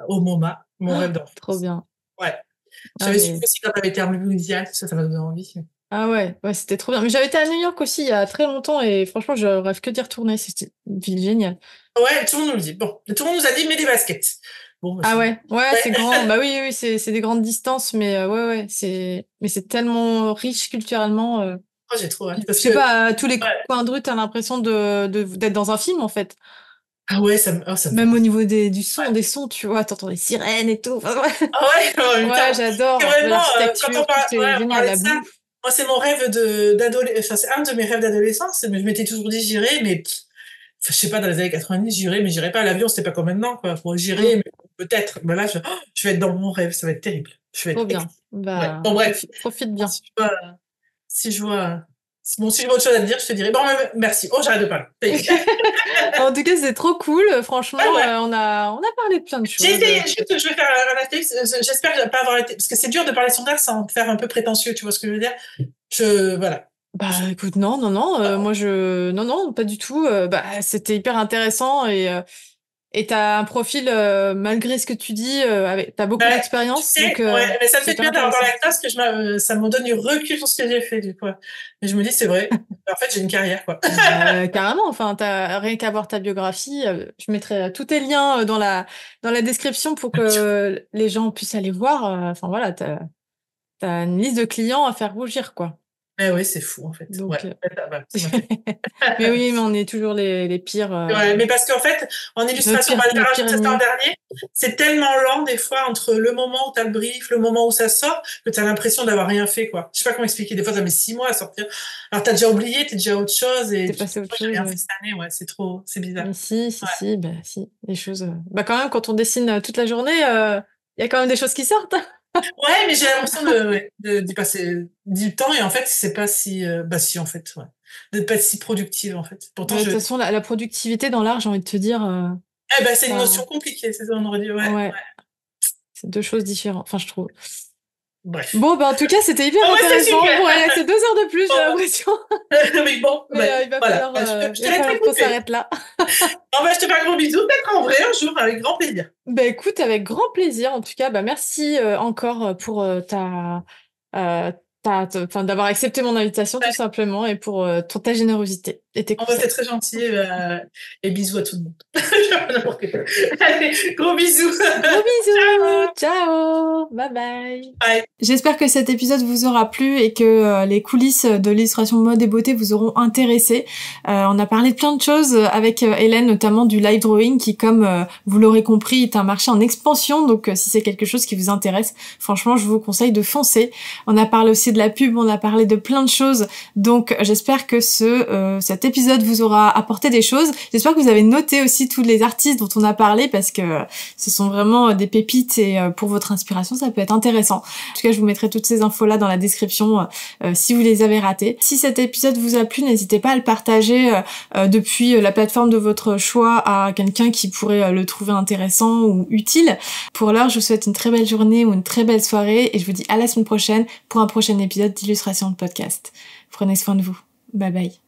au MoMA, mon rêve d'enfance. Trop bien. Ouais. J'avais su aussi quand t'avais été à Louisiane, ça m'a donné envie. Ah ouais, c'était trop bien. Mais j'avais été à New York aussi il y a très longtemps et franchement, je rêve que d'y retourner. C'était une ville géniale. Ouais, tout le monde nous le dit. Bon, tout le monde nous a dit, mets des baskets. Bon, ouais, c'est grand. Bah oui, c'est des grandes distances, mais ouais, mais c'est tellement riche culturellement. J'ai trop hâte. Je sais pas, à tous les coins de rue, t'as l'impression d'être dans un film en fait. Ah ouais, ça même au niveau du son, des sons, tu vois, t'entends les sirènes et tout. Ah ouais, ouais, j'adore. L'architecture, c'est génial, la bouffe. Moi, c'est mon rêve c'est un de mes rêves d'adolescence. Je m'étais toujours dit, j'irai, mais je sais pas, dans les années 90, j'irai, mais j'irai pas à l'avion, c'était pas comme maintenant, quoi. J'irai, mais peut-être. Mais là, je vais être dans mon rêve, ça va être terrible. Trop bien. Bah, bon, bref. Profite bien. Si je vois autre chose à te dire, je te dirai. Bon, merci. Oh, j'arrête de parler. En tout cas, c'est trop cool. Franchement, on a parlé de plein de choses. J'ai essayé, je vais faire un astérix. J'espère ne pas avoir été, parce que c'est dur de parler son art sans faire un peu prétentieux, tu vois ce que je veux dire? Voilà. Bah, écoute, non, moi, non, pas du tout. C'était hyper intéressant et t'as un profil, malgré ce que tu dis, t'as beaucoup d'expérience. Tu sais, mais ça me fait bien d'avoir parlé avec toi parce que ça me donne du recul sur ce que j'ai fait, du coup. Et je me dis, c'est vrai. En fait, j'ai une carrière, quoi. Carrément. Enfin, t'as rien qu'à voir ta biographie. Je mettrai tous tes liens dans la description pour que les gens puissent aller voir. Enfin, voilà, t'as une liste de clients à faire rougir, quoi. Mais oui, c'est fou, en fait. Donc, mais oui, mais on est toujours les pires. Mais parce qu'en fait, en illustration, on va le faire un dernier, c'est tellement lent, des fois, entre le moment où t'as le brief, le moment où ça sort, que t'as l'impression d'avoir rien fait, quoi. Je sais pas comment expliquer. Des fois, ça met 6 mois à sortir. Alors, t'as déjà oublié, t'es déjà autre chose. Et t'es passé autre chose. J'ai rien fait cette année, c'est bizarre. Mais si, les choses. Quand même, quand on dessine toute la journée, il y a quand même des choses qui sortent. Ouais, mais j'ai l'impression d'y passer du temps et en fait, c'est pas si, si en fait, de pas être si productive en fait. Pourtant, de toute façon, la productivité dans l'art, j'ai envie de te dire. C'est une notion compliquée, c'est ça, on aurait dit. Ouais. C'est deux choses différentes. Enfin, je trouve. Bref. Bon, en tout cas, c'était hyper intéressant. C'est 2 heures de plus, j'ai l'impression. Mais bon, il va falloir qu'on s'arrête là. Je te fais un gros bisou, peut-être en vrai un jour, avec grand plaisir. Écoute, avec grand plaisir. En tout cas, merci encore pour d'avoir accepté mon invitation, tout simplement, et pour ta générosité. Et tes conseils. C'est très gentil. Et bisous à tout le monde. Allez, gros bisous. Gros bisous. Ciao. Bye bye. Bye. J'espère que cet épisode vous aura plu et que les coulisses de l'illustration mode et beauté vous auront intéressé. On a parlé de plein de choses avec Hélène, notamment du live drawing qui, comme vous l'aurez compris, est un marché en expansion. Donc si c'est quelque chose qui vous intéresse, franchement, je vous conseille de foncer. On a parlé aussi de la pub, on a parlé de plein de choses. Donc j'espère que cet épisode vous aura apporté des choses. J'espère que vous avez noté aussi tous les artistes dont on a parlé parce que ce sont vraiment des pépites et pour votre inspiration, ça peut être intéressant. En tout cas, je vous mettrai toutes ces infos-là dans la description si vous les avez ratées. Si cet épisode vous a plu, n'hésitez pas à le partager depuis la plateforme de votre choix à quelqu'un qui pourrait le trouver intéressant ou utile. Pour l'heure, je vous souhaite une très belle journée ou une très belle soirée et je vous dis à la semaine prochaine pour un prochain épisode d'Illustration de podcast. Prenez soin de vous. Bye bye.